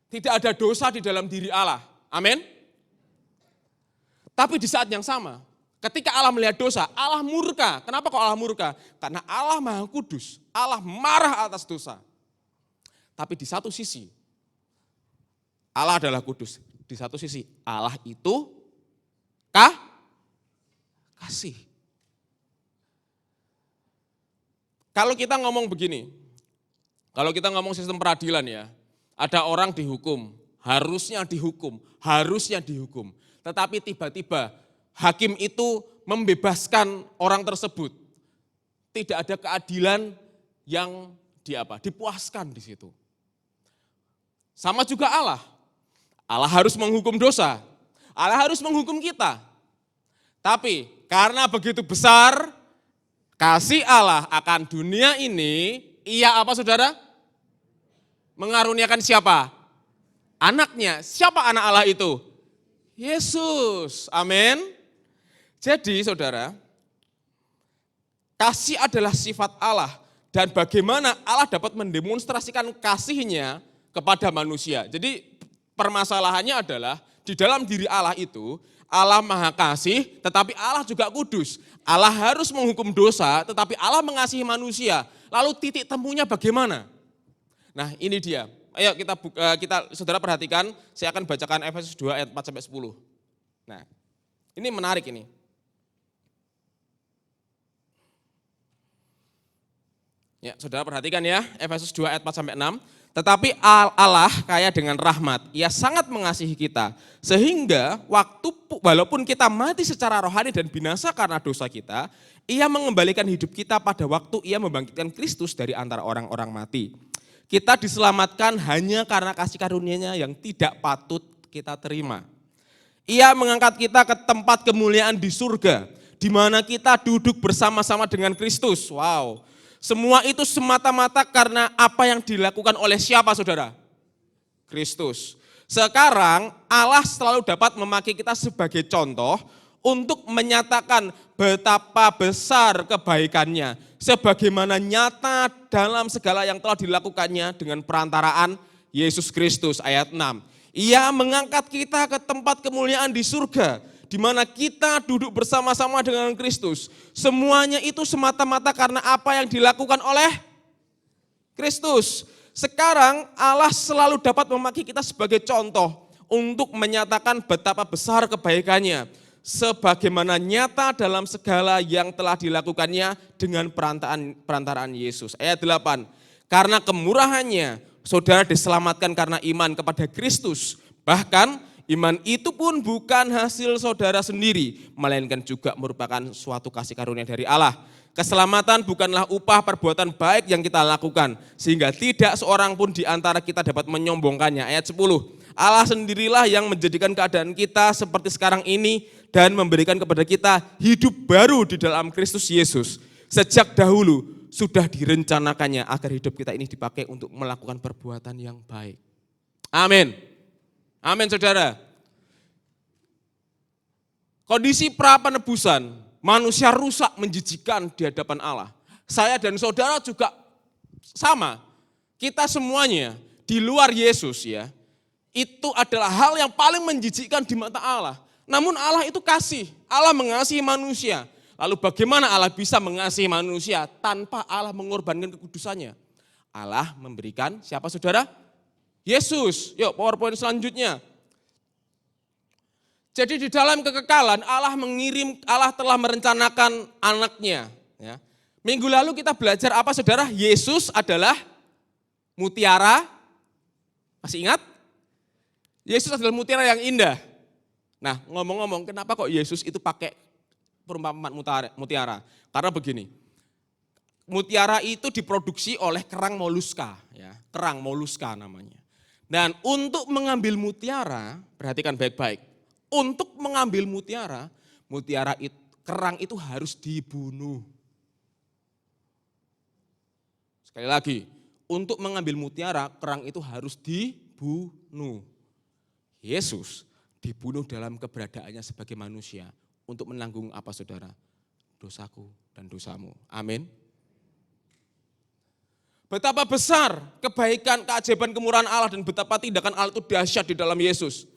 Tidak ada dosa di dalam diri Allah. Amin. Tapi di saat yang sama, ketika Allah melihat dosa, Allah murka. Kenapa kok Allah murka? Karena Allah maha kudus. Allah marah atas dosa. Tapi di satu sisi, Allah adalah kudus. Di satu sisi, Allah itu kasih. Kalau kita ngomong begini, kalau kita ngomong sistem peradilan ya, ada orang dihukum, harusnya dihukum. Tetapi tiba-tiba hakim itu membebaskan orang tersebut. Tidak ada keadilan yang dipuaskan di situ. Sama juga Allah. Allah harus menghukum dosa. Allah harus menghukum kita. Tapi karena begitu besar kasih Allah akan dunia ini, Ia apa saudara? Mengaruniakan siapa? Anaknya. Siapa anak Allah itu? Yesus. Amin. Jadi saudara, kasih adalah sifat Allah. Dan bagaimana Allah dapat mendemonstrasikan kasihnya kepada manusia. Jadi permasalahannya adalah di dalam diri Allah itu, Allah maha kasih tetapi Allah juga kudus. Allah harus menghukum dosa tetapi Allah mengasihi manusia. Lalu titik temunya bagaimana? Nah ini dia, ayo kita saudara perhatikan, saya akan bacakan Efesus 2 ayat 4-10. Nah ini menarik ini. Ya, saudara perhatikan ya, Efesus 2 ayat 4-6. Tetapi Allah kaya dengan rahmat, Ia sangat mengasihi kita. Sehingga walaupun kita mati secara rohani dan binasa karena dosa kita, Ia mengembalikan hidup kita pada waktu Ia membangkitkan Kristus dari antara orang-orang mati. Kita diselamatkan hanya karena kasih karunia-Nya yang tidak patut kita terima. Ia mengangkat kita ke tempat kemuliaan di surga, di mana kita duduk bersama-sama dengan Kristus. Wow. Semua itu semata-mata karena apa yang dilakukan oleh siapa saudara? Kristus. Sekarang Allah selalu dapat memakai kita sebagai contoh untuk menyatakan betapa besar kebaikannya. Sebagaimana nyata dalam segala yang telah dilakukannya dengan perantaraan Yesus Kristus. Ayat 6. Ia mengangkat kita ke tempat kemuliaan di surga, di mana kita duduk bersama-sama dengan Kristus. Semuanya itu semata-mata karena apa yang dilakukan oleh Kristus. Sekarang Allah selalu dapat memakai kita sebagai contoh untuk menyatakan betapa besar kebaikannya. Sebagaimana nyata dalam segala yang telah dilakukannya dengan perantaraan Yesus. Ayat 8, karena kemurahannya saudara diselamatkan karena iman kepada Kristus. Bahkan iman itu pun bukan hasil saudara sendiri, melainkan juga merupakan suatu kasih karunia dari Allah. Keselamatan bukanlah upah perbuatan baik yang kita lakukan, sehingga tidak seorang pun di antara kita dapat menyombongkannya. Ayat 10, Allah sendirilah yang menjadikan keadaan kita seperti sekarang ini dan memberikan kepada kita hidup baru di dalam Kristus Yesus. Sejak dahulu sudah direncanakannya agar hidup kita ini dipakai untuk melakukan perbuatan yang baik. Amin. Amin saudara. Kondisi pra-penebusan, manusia rusak menjijikan di hadapan Allah. Saya dan saudara juga sama. Kita semuanya di luar Yesus ya, itu adalah hal yang paling menjijikkan di mata Allah. Namun Allah itu kasih, Allah mengasihi manusia. Lalu bagaimana Allah bisa mengasihi manusia tanpa Allah mengorbankan kekudusannya? Allah memberikan siapa saudara? Yesus. Yuk PowerPoint selanjutnya. Jadi di dalam kekekalan Allah telah merencanakan anaknya. Ya. Minggu lalu kita belajar apa saudara? Yesus adalah mutiara. Masih ingat? Yesus adalah mutiara yang indah. Nah ngomong-ngomong kenapa kok Yesus itu pakai perumpamaan mutiara? Karena begini, mutiara itu diproduksi oleh kerang moluska. Ya, kerang moluska namanya. Dan untuk mengambil mutiara, perhatikan baik-baik. Untuk mengambil mutiara, kerang itu harus dibunuh. Sekali lagi, untuk mengambil mutiara, kerang itu harus dibunuh. Yesus dibunuh dalam keberadaannya sebagai manusia untuk menanggung apa saudara? Dosaku dan dosamu. Amin. Betapa besar kebaikan, keajaiban, kemurahan Allah dan betapa tindakan Allah itu dahsyat di dalam Yesus.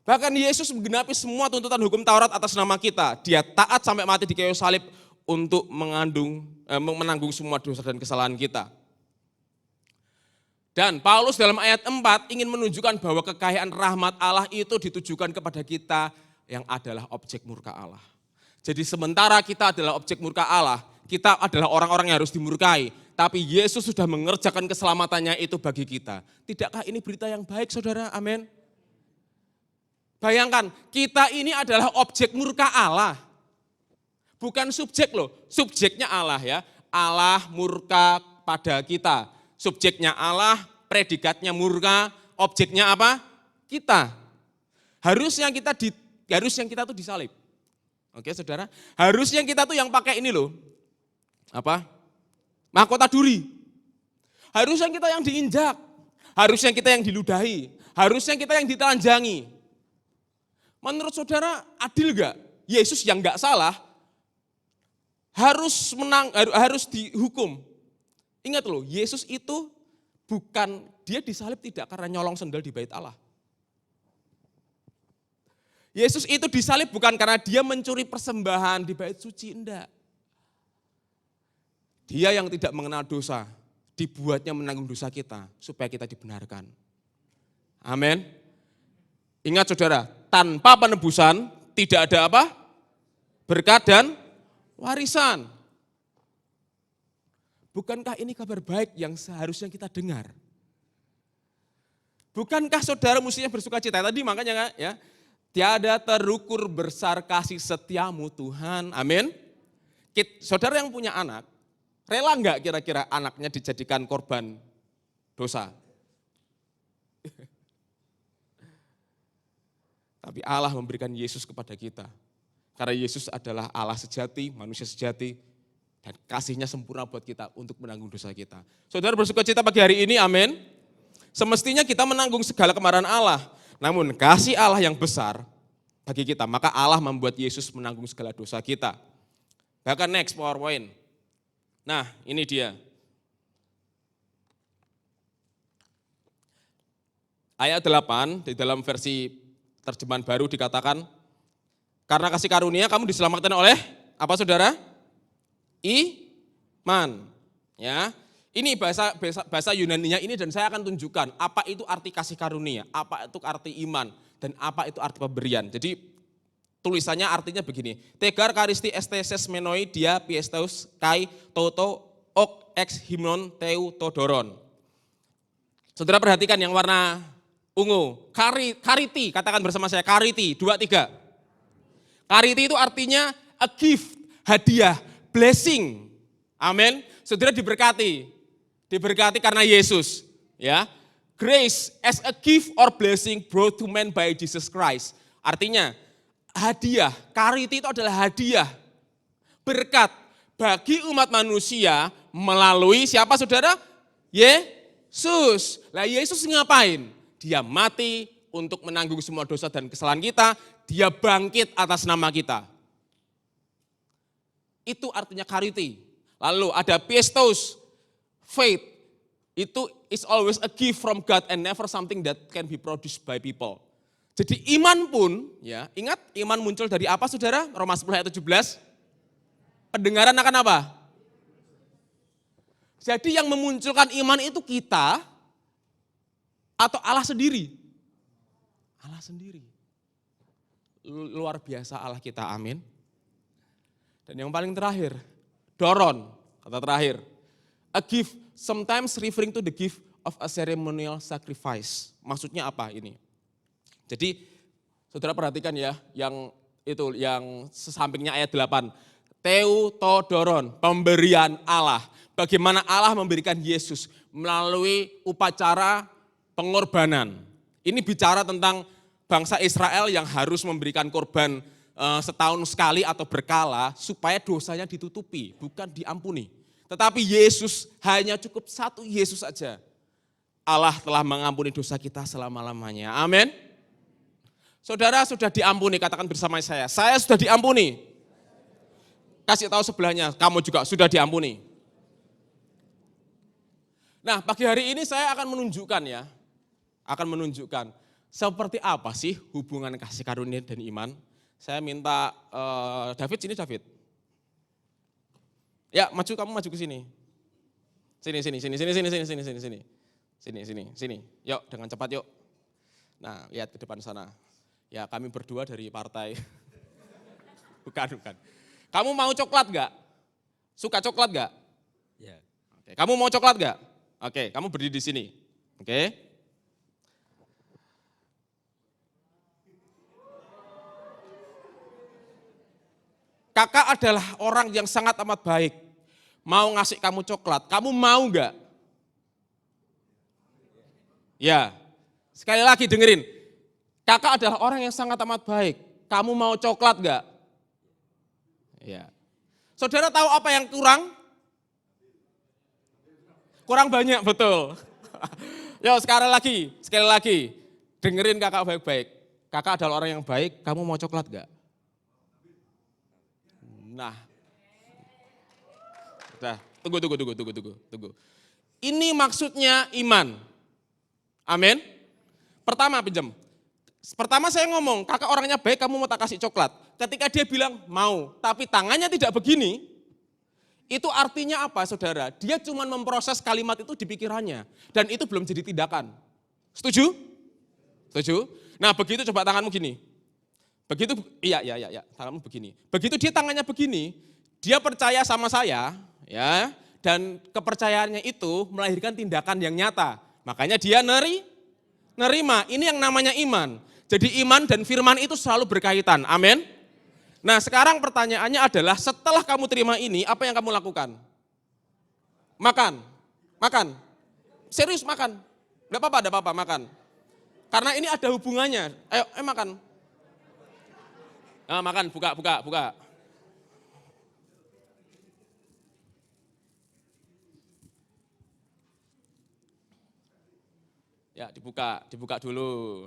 Bahkan Yesus menggenapi semua tuntutan hukum Taurat atas nama kita. Dia taat sampai mati di kayu salib untuk menanggung semua dosa dan kesalahan kita. Dan Paulus dalam ayat 4 ingin menunjukkan bahwa kekayaan rahmat Allah itu ditujukan kepada kita yang adalah objek murka Allah. Jadi sementara kita adalah objek murka Allah, kita adalah orang-orang yang harus dimurkai. Tapi Yesus sudah mengerjakan keselamatannya itu bagi kita. Tidakkah ini berita yang baik saudara? Amin. Bayangkan, kita ini adalah objek murka Allah. Bukan subjek loh, subjeknya Allah ya. Allah murka pada kita. Subjeknya Allah, predikatnya murka, objeknya apa? Kita. Harusnya kita tuh disalib. Oke saudara, harusnya kita tuh yang pakai ini loh. Apa? Mahkota duri. Harusnya kita yang diinjak. Harusnya kita yang diludahi. Harusnya kita yang ditelanjangi. Menurut saudara adil gak? Yesus yang gak salah harus dihukum. Ingat loh, Yesus itu dia disalib tidak karena nyolong sendal di bait Allah. Yesus itu disalib bukan karena dia mencuri persembahan di bait suci, enggak. Dia yang tidak mengenal dosa, dibuatnya menanggung dosa kita supaya kita dibenarkan. Amin. Ingat saudara, tanpa penebusan tidak ada apa? Berkat dan warisan. Bukankah ini kabar baik yang seharusnya kita dengar? Bukankah saudara mestinya bersuka cita? Tadi makanya ya, tiada terukur besar kasih setiamu Tuhan. Amin. Saudara yang punya anak, rela enggak kira-kira anaknya dijadikan korban dosa? Tapi Allah memberikan Yesus kepada kita. Karena Yesus adalah Allah sejati, manusia sejati, dan kasihnya sempurna buat kita untuk menanggung dosa kita. Saudara bersuka cita pagi hari ini, amin. Semestinya kita menanggung segala kemarahan Allah. Namun kasih Allah yang besar bagi kita, maka Allah membuat Yesus menanggung segala dosa kita. Bahkan next PowerPoint. Nah ini dia. Ayat 8 di dalam versi terjemahan baru dikatakan, karena kasih karunia kamu diselamatkan oleh apa saudara? Iman. Ya, ini bahasa Yunaninya ini dan saya akan tunjukkan apa itu arti kasih karunia, apa itu arti iman, dan apa itu arti pemberian. Jadi tulisannya artinya begini, tegar karisti esteses menoi dia piesteus kai toto ok ex himnon teu todoron. Saudara perhatikan yang warna ungu, kariti, katakan bersama saya, kariti, 2, 3. Kariti itu artinya a gift, hadiah, blessing. Amin. Saudara diberkati karena Yesus. Ya, grace as a gift or blessing brought to man by Jesus Christ. Artinya hadiah, kariti itu adalah hadiah, berkat bagi umat manusia melalui siapa saudara? Yesus. Lah Yesus ngapain? Dia mati untuk menanggung semua dosa dan kesalahan kita, dia bangkit atas nama kita. Itu artinya kariti. Lalu ada pistos, faith. Itu is always a gift from God and never something that can be produced by people. Jadi iman pun, ya ingat iman muncul dari apa saudara? Roma 10 ayat 17. Pendengaran akan apa? Jadi yang memunculkan iman itu kita atau Allah sendiri? Allah sendiri. Luar biasa Allah kita, amin. Dan yang paling terakhir, doron, kata terakhir. A gift, sometimes referring to the gift of a ceremonial sacrifice. Maksudnya apa ini? Jadi saudara perhatikan ya, yang sesampingnya ayat 8. Teu to doron, pemberian Allah. bagaimana Allah memberikan Yesus melalui upacara pengorbanan. Ini bicara tentang bangsa Israel yang harus memberikan korban setahun sekali atau berkala supaya dosanya ditutupi, bukan diampuni. Tetapi Yesus hanya cukup satu Yesus saja. Allah telah mengampuni dosa kita selama-lamanya. Amin. Saudara sudah diampuni, katakan bersama saya sudah diampuni. Kasih tahu sebelahnya, kamu juga sudah diampuni. Nah, pagi hari ini saya akan menunjukkan seperti apa sih hubungan kasih karunia dan iman. Saya minta David, sini David. Ya, kamu maju ke sini. Sini. Yuk, dengan cepat yuk. Nah, lihat ke depan sana. Ya, kami berdua dari partai. Bukan. Kamu mau coklat gak? Suka coklat gak? Ya. Oke. Kamu mau coklat gak? Oke, kamu berdiri di sini. Oke. Kakak adalah orang yang sangat amat baik. Mau ngasih kamu coklat, kamu mau gak? Ya, sekali lagi dengerin. Kakak adalah orang yang sangat amat baik. Kamu mau coklat gak? Ya. Saudara tahu apa yang kurang? Kurang banyak, betul. Yo, sekali lagi. Dengerin kakak baik-baik. Kakak adalah orang yang baik, kamu mau coklat gak? Nah, udah, tunggu. Ini maksudnya iman. Amin. Pertama pinjam. Pertama saya ngomong, kakak orangnya baik, kamu mau tak kasih coklat. Ketika dia bilang mau, tapi tangannya tidak begini, itu artinya apa saudara? Dia cuma memproses kalimat itu di pikirannya. Dan itu belum jadi tindakan. Setuju? Nah begitu coba tanganmu gini. Begitu, iya, tanganmu begini. Begitu dia tangannya begini, dia percaya sama saya, ya, dan kepercayaannya itu melahirkan tindakan yang nyata. Makanya dia nerima, ini yang namanya iman. Jadi iman dan firman itu selalu berkaitan, amin. Nah sekarang pertanyaannya adalah setelah kamu terima ini, apa yang kamu lakukan? Makan. Serius makan, gak apa-apa, makan. Karena ini ada hubungannya, ayo makan. Nah, makan, buka. Ya, dibuka dulu.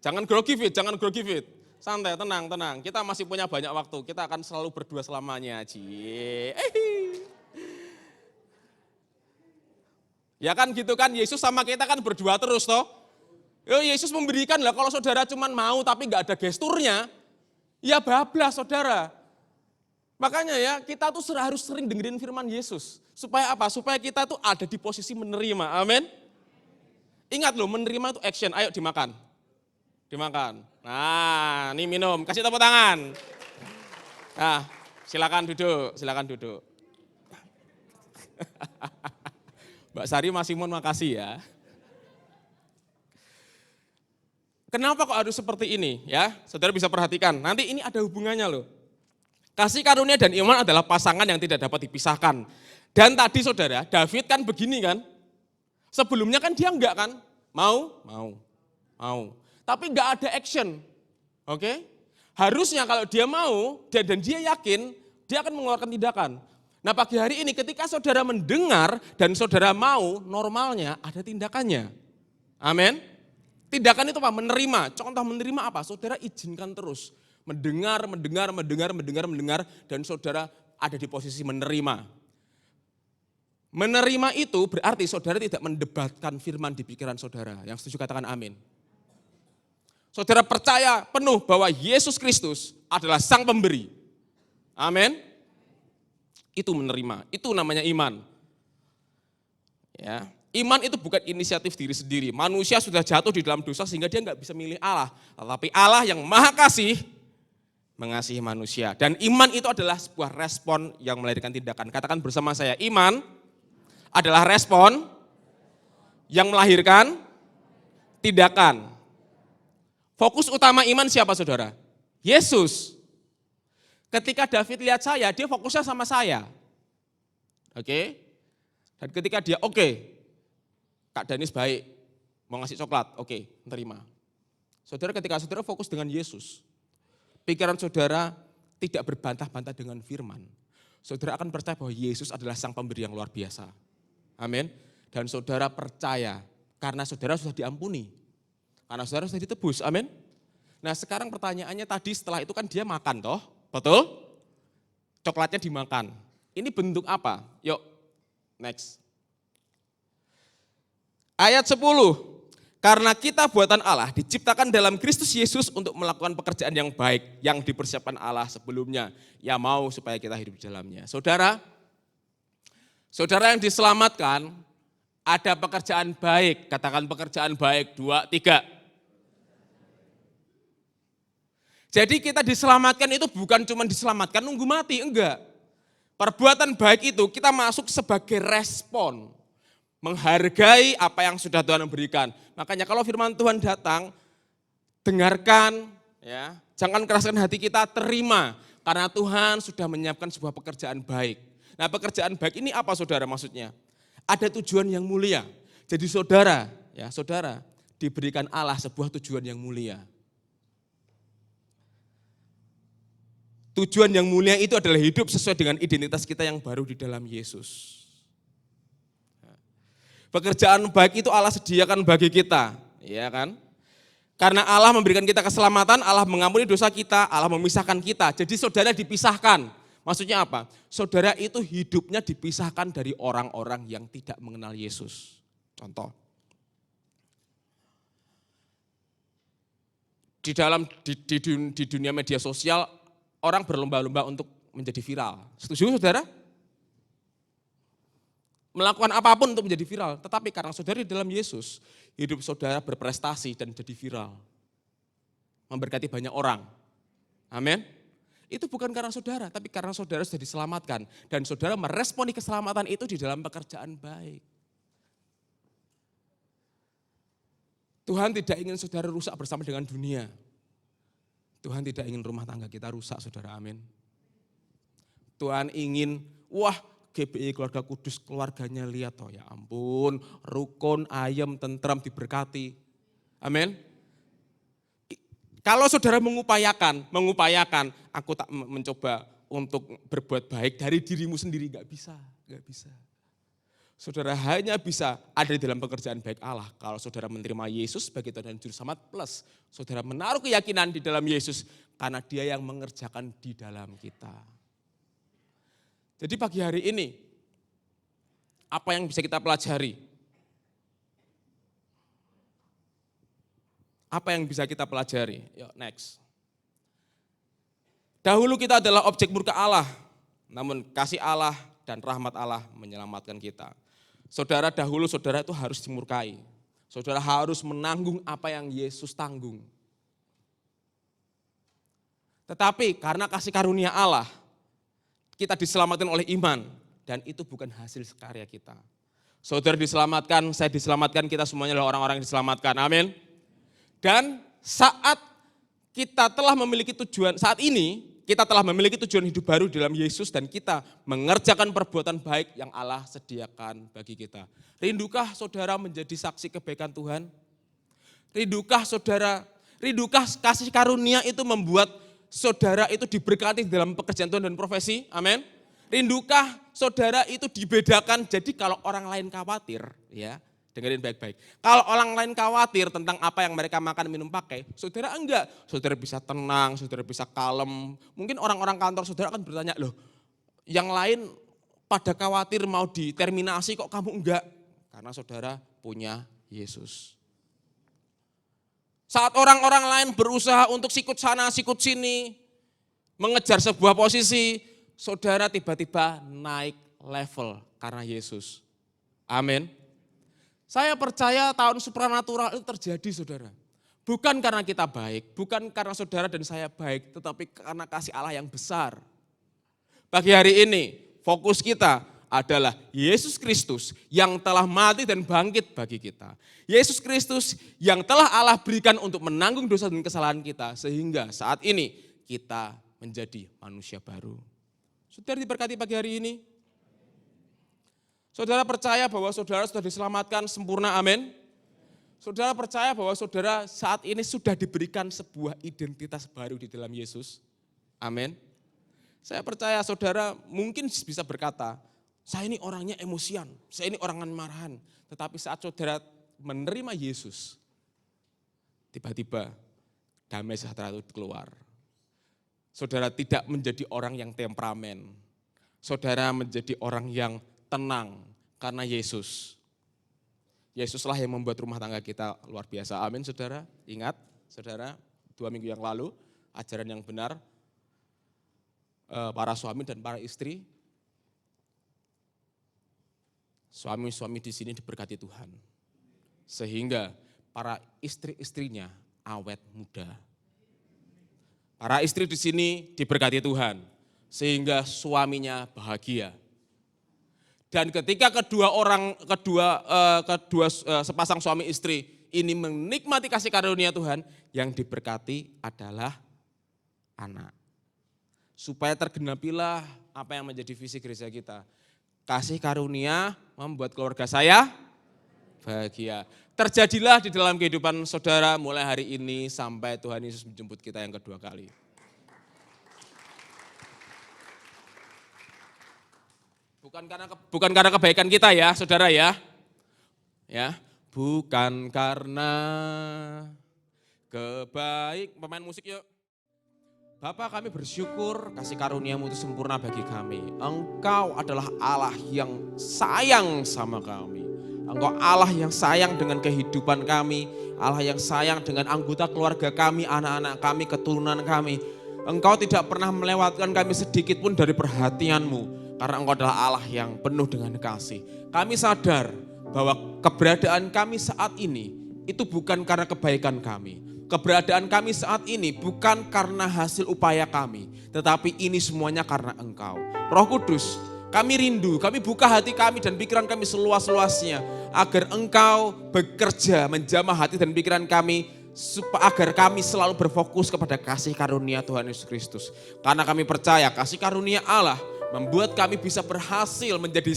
Jangan grogi fit. Santai, tenang. Kita masih punya banyak waktu. Kita akan selalu berdua selamanya, Ya kan gitu kan, Yesus sama kita kan berdua terus toh. Yesus memberikan lah, kalau saudara cuma mau tapi gak ada gesturnya, ya bablas saudara. Makanya ya kita tuh harus sering dengerin firman Yesus. Supaya apa? Supaya kita tuh ada di posisi menerima, amin. Ingat loh, menerima itu action, ayo dimakan. Nah ini minum, kasih tepuk tangan. Nah silakan duduk. Mbak Sari Mas Simon makasih ya. Kenapa kok harus seperti ini ya? Saudara bisa perhatikan, nanti ini ada hubungannya loh. Kasih karunia dan iman adalah pasangan yang tidak dapat dipisahkan. Dan tadi saudara, David kan begini kan? Sebelumnya kan dia enggak kan? Mau. Tapi enggak ada action. Oke? Harusnya kalau dia mau dan dia yakin, dia akan mengeluarkan tindakan. Nah pagi hari ini ketika saudara mendengar dan saudara mau, normalnya ada tindakannya. Amin. Tindakan itu apa? Menerima. Contoh menerima apa? Saudara izinkan terus. Mendengar, dan saudara ada di posisi menerima. Menerima itu berarti saudara tidak mendebatkan firman di pikiran saudara. Yang setuju katakan amin. Saudara percaya penuh bahwa Yesus Kristus adalah sang pemberi. Amin. Itu menerima, itu namanya iman. Ya. Iman itu bukan inisiatif diri sendiri. Manusia sudah jatuh di dalam dosa sehingga dia nggak bisa milih Allah. Tetapi Allah yang maha kasih mengasihi manusia. Dan iman itu adalah sebuah respon yang melahirkan tindakan. Katakan bersama saya, iman adalah respon yang melahirkan tindakan. Fokus utama iman siapa saudara? Yesus. Ketika David lihat saya, dia fokusnya sama saya. Oke? Dan ketika dia Kak Danis baik, mau ngasih coklat, terima. Saudara, ketika saudara fokus dengan Yesus, pikiran saudara tidak berbantah-bantah dengan firman. Saudara akan percaya bahwa Yesus adalah sang pemberi yang luar biasa. Amin. Dan saudara percaya karena saudara sudah diampuni. Karena saudara sudah ditebus, amin. Nah sekarang pertanyaannya tadi setelah itu kan dia makan toh, betul? Coklatnya dimakan. Ini bentuk apa? Yuk, next. Ayat 10. Karena kita buatan Allah diciptakan dalam Kristus Yesus untuk melakukan pekerjaan yang baik yang dipersiapkan Allah sebelumnya. Ya mau supaya kita hidup di dalamnya. Saudara yang diselamatkan ada pekerjaan baik. Katakan pekerjaan baik, 2, 3. Jadi kita diselamatkan itu bukan cuma diselamatkan nunggu mati, enggak. Perbuatan baik itu kita masuk sebagai respon. Menghargai apa yang sudah Tuhan berikan. Makanya kalau firman Tuhan datang, dengarkan, ya, jangan keraskan hati kita, terima. Karena Tuhan sudah menyiapkan sebuah pekerjaan baik. Nah pekerjaan baik ini apa saudara maksudnya? Ada tujuan yang mulia. Jadi saudara diberikan Allah sebuah tujuan yang mulia. Tujuan yang mulia itu adalah hidup sesuai dengan identitas kita yang baru di dalam Yesus. Pekerjaan baik itu Allah sediakan bagi kita, ya kan? Karena Allah memberikan kita keselamatan, Allah mengampuni dosa kita, Allah memisahkan kita. Jadi saudara dipisahkan. Maksudnya apa? Saudara itu hidupnya dipisahkan dari orang-orang yang tidak mengenal Yesus. Contoh. Di dunia media sosial, orang berlomba-lomba untuk menjadi viral. Setuju saudara? Melakukan apapun untuk menjadi viral, tetapi karena saudara di dalam Yesus, hidup saudara berprestasi dan jadi viral. Memberkati banyak orang. Amin. Itu bukan karena saudara, tapi karena saudara sudah diselamatkan. Dan saudara meresponi keselamatan itu di dalam pekerjaan baik. Tuhan tidak ingin saudara rusak bersama dengan dunia. Tuhan tidak ingin rumah tangga kita rusak, saudara, amin. Tuhan ingin, GBI Keluarga Kudus keluarganya lihat, ya ampun, rukun, ayem, tentram, diberkati. Amin. Kalau saudara mengupayakan, aku tak mencoba untuk berbuat baik dari dirimu sendiri, gak bisa. Saudara hanya bisa ada di dalam pekerjaan baik Allah. Kalau saudara menerima Yesus sebagai Tuhan dan Juru Selamat, plus saudara menaruh keyakinan di dalam Yesus karena Dia yang mengerjakan di dalam kita. Jadi pagi hari ini, apa yang bisa kita pelajari? Apa yang bisa kita pelajari? Yuk, next. Dahulu kita adalah objek murka Allah, namun kasih Allah dan rahmat Allah menyelamatkan kita. Saudara, dahulu saudara itu harus dimurkai. Saudara harus menanggung apa yang Yesus tanggung. Tetapi karena kasih karunia Allah, kita diselamatkan oleh iman, dan itu bukan hasil karya kita. Saudara diselamatkan, saya diselamatkan, kita semuanya adalah orang-orang yang diselamatkan, amin. Dan saat kita telah memiliki tujuan, saat ini kita telah memiliki tujuan hidup baru dalam Yesus dan kita mengerjakan perbuatan baik yang Allah sediakan bagi kita. Rindukah saudara menjadi saksi kebaikan Tuhan? Rindukah kasih karunia itu membuat saudara itu diberkati dalam pekerjaan Tuhan dan profesi, amin. Rindukah saudara itu dibedakan, jadi kalau orang lain khawatir, ya dengerin baik-baik. Kalau orang lain khawatir tentang apa yang mereka makan, minum, pakai, saudara enggak. Saudara bisa tenang, saudara bisa kalem. Mungkin orang-orang kantor saudara akan bertanya, loh yang lain pada khawatir mau diterminasi kok kamu enggak? Karena saudara punya Yesus. Saat orang-orang lain berusaha untuk sikut sana, sikut sini, mengejar sebuah posisi, saudara tiba-tiba naik level karena Yesus. Amin. Saya percaya tahun supranatural itu terjadi, saudara. Bukan karena kita baik, bukan karena saudara dan saya baik, tetapi karena kasih Allah yang besar. Pagi hari ini, fokus kita adalah Yesus Kristus yang telah mati dan bangkit bagi kita. Yesus Kristus yang telah Allah berikan untuk menanggung dosa dan kesalahan kita. Sehingga saat ini kita menjadi manusia baru. Saudara diberkati pagi hari ini. Saudara percaya bahwa saudara sudah diselamatkan sempurna, amin. Saudara percaya bahwa saudara saat ini sudah diberikan sebuah identitas baru di dalam Yesus, amin. Saya percaya saudara mungkin bisa berkata, saya ini orangnya emosian, saya ini orangnya marahan. Tetapi saat saudara menerima Yesus, tiba-tiba damai sejahtera itu keluar. Saudara tidak menjadi orang yang temperamen. Saudara menjadi orang yang tenang karena Yesus. Yesuslah yang membuat rumah tangga kita luar biasa. Amin saudara. Ingat saudara 2 minggu yang lalu ajaran yang benar para suami dan para istri. Suami-suami di sini diberkati Tuhan. Sehingga para istri-istrinya awet muda. Para istri di sini diberkati Tuhan, sehingga suaminya bahagia. Dan ketika kedua sepasang suami istri ini menikmati kasih karunia Tuhan, yang diberkati adalah anak. Supaya tergenapilah apa yang menjadi visi gereja kita. Kasih karunia membuat keluarga saya bahagia. Terjadilah di dalam kehidupan saudara mulai hari ini sampai Tuhan Yesus menjemput kita yang kedua kali. Bukan karena kebaikan kita ya, saudara ya. Ya, bukan karena pemain musik yuk. Bapak, kami bersyukur kasih karunia-Mu itu sempurna bagi kami. Engkau adalah Allah yang sayang sama kami. Engkau Allah yang sayang dengan kehidupan kami, Allah yang sayang dengan anggota keluarga kami, anak-anak kami, keturunan kami. Engkau tidak pernah melewatkan kami sedikit pun dari perhatian-Mu, karena Engkau adalah Allah yang penuh dengan kasih. Kami sadar bahwa keberadaan kami saat ini itu bukan karena kebaikan kami. Keberadaan kami saat ini bukan karena hasil upaya kami, tetapi ini semuanya karena Engkau. Roh Kudus, kami rindu, kami buka hati kami dan pikiran kami seluas-luasnya agar Engkau bekerja menjamah hati dan pikiran kami agar kami selalu berfokus kepada kasih karunia Tuhan Yesus Kristus. Karena kami percaya kasih karunia Allah membuat kami bisa berhasil menjadi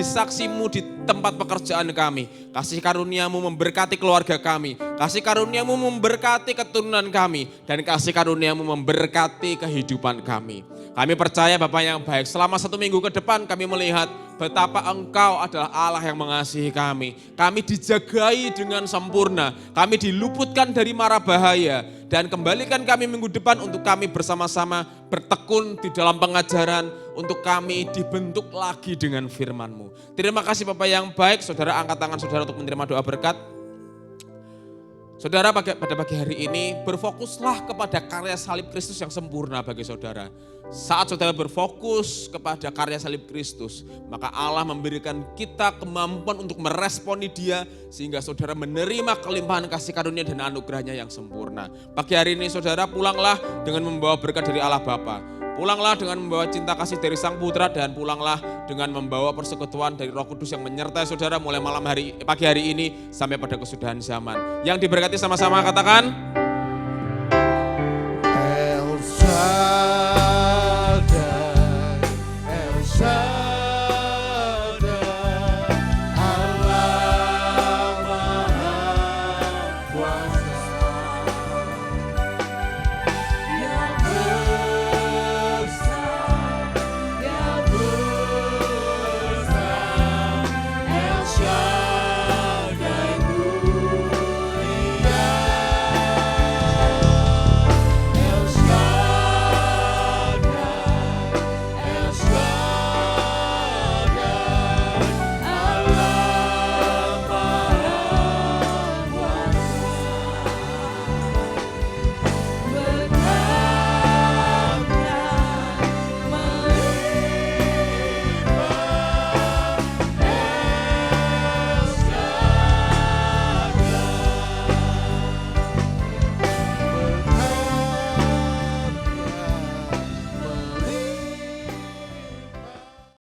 saksi-Mu di tempat pekerjaan kami. Kasih karunia-Mu memberkati keluarga kami. Kasih karunia-Mu memberkati keturunan kami. Dan kasih karunia-Mu memberkati kehidupan kami. Kami percaya Bapa yang baik, selama 1 minggu ke depan kami melihat betapa Engkau adalah Allah yang mengasihi kami. Kami dijagai dengan sempurna, kami diluputkan dari mara bahaya. Dan kembalikan kami minggu depan untuk kami bersama-sama bertekun di dalam pengajaran, untuk kami dibentuk lagi dengan firman-Mu. Terima kasih Bapak yang baik, saudara angkat tangan saudara untuk menerima doa berkat. Saudara pada pagi hari ini berfokuslah kepada karya salib Kristus yang sempurna bagi saudara. Saat saudara berfokus kepada karya salib Kristus, maka Allah memberikan kita kemampuan untuk meresponi Dia sehingga saudara menerima kelimpahan kasih karunia dan anugerahnya yang sempurna. Pagi hari ini saudara pulanglah dengan membawa berkat dari Allah Bapa. Pulanglah dengan membawa cinta kasih dari Sang Putra dan pulanglah dengan membawa persekutuan dari Roh Kudus yang menyertai saudara mulai pagi hari ini sampai pada kesudahan zaman. Yang diberkati sama-sama katakan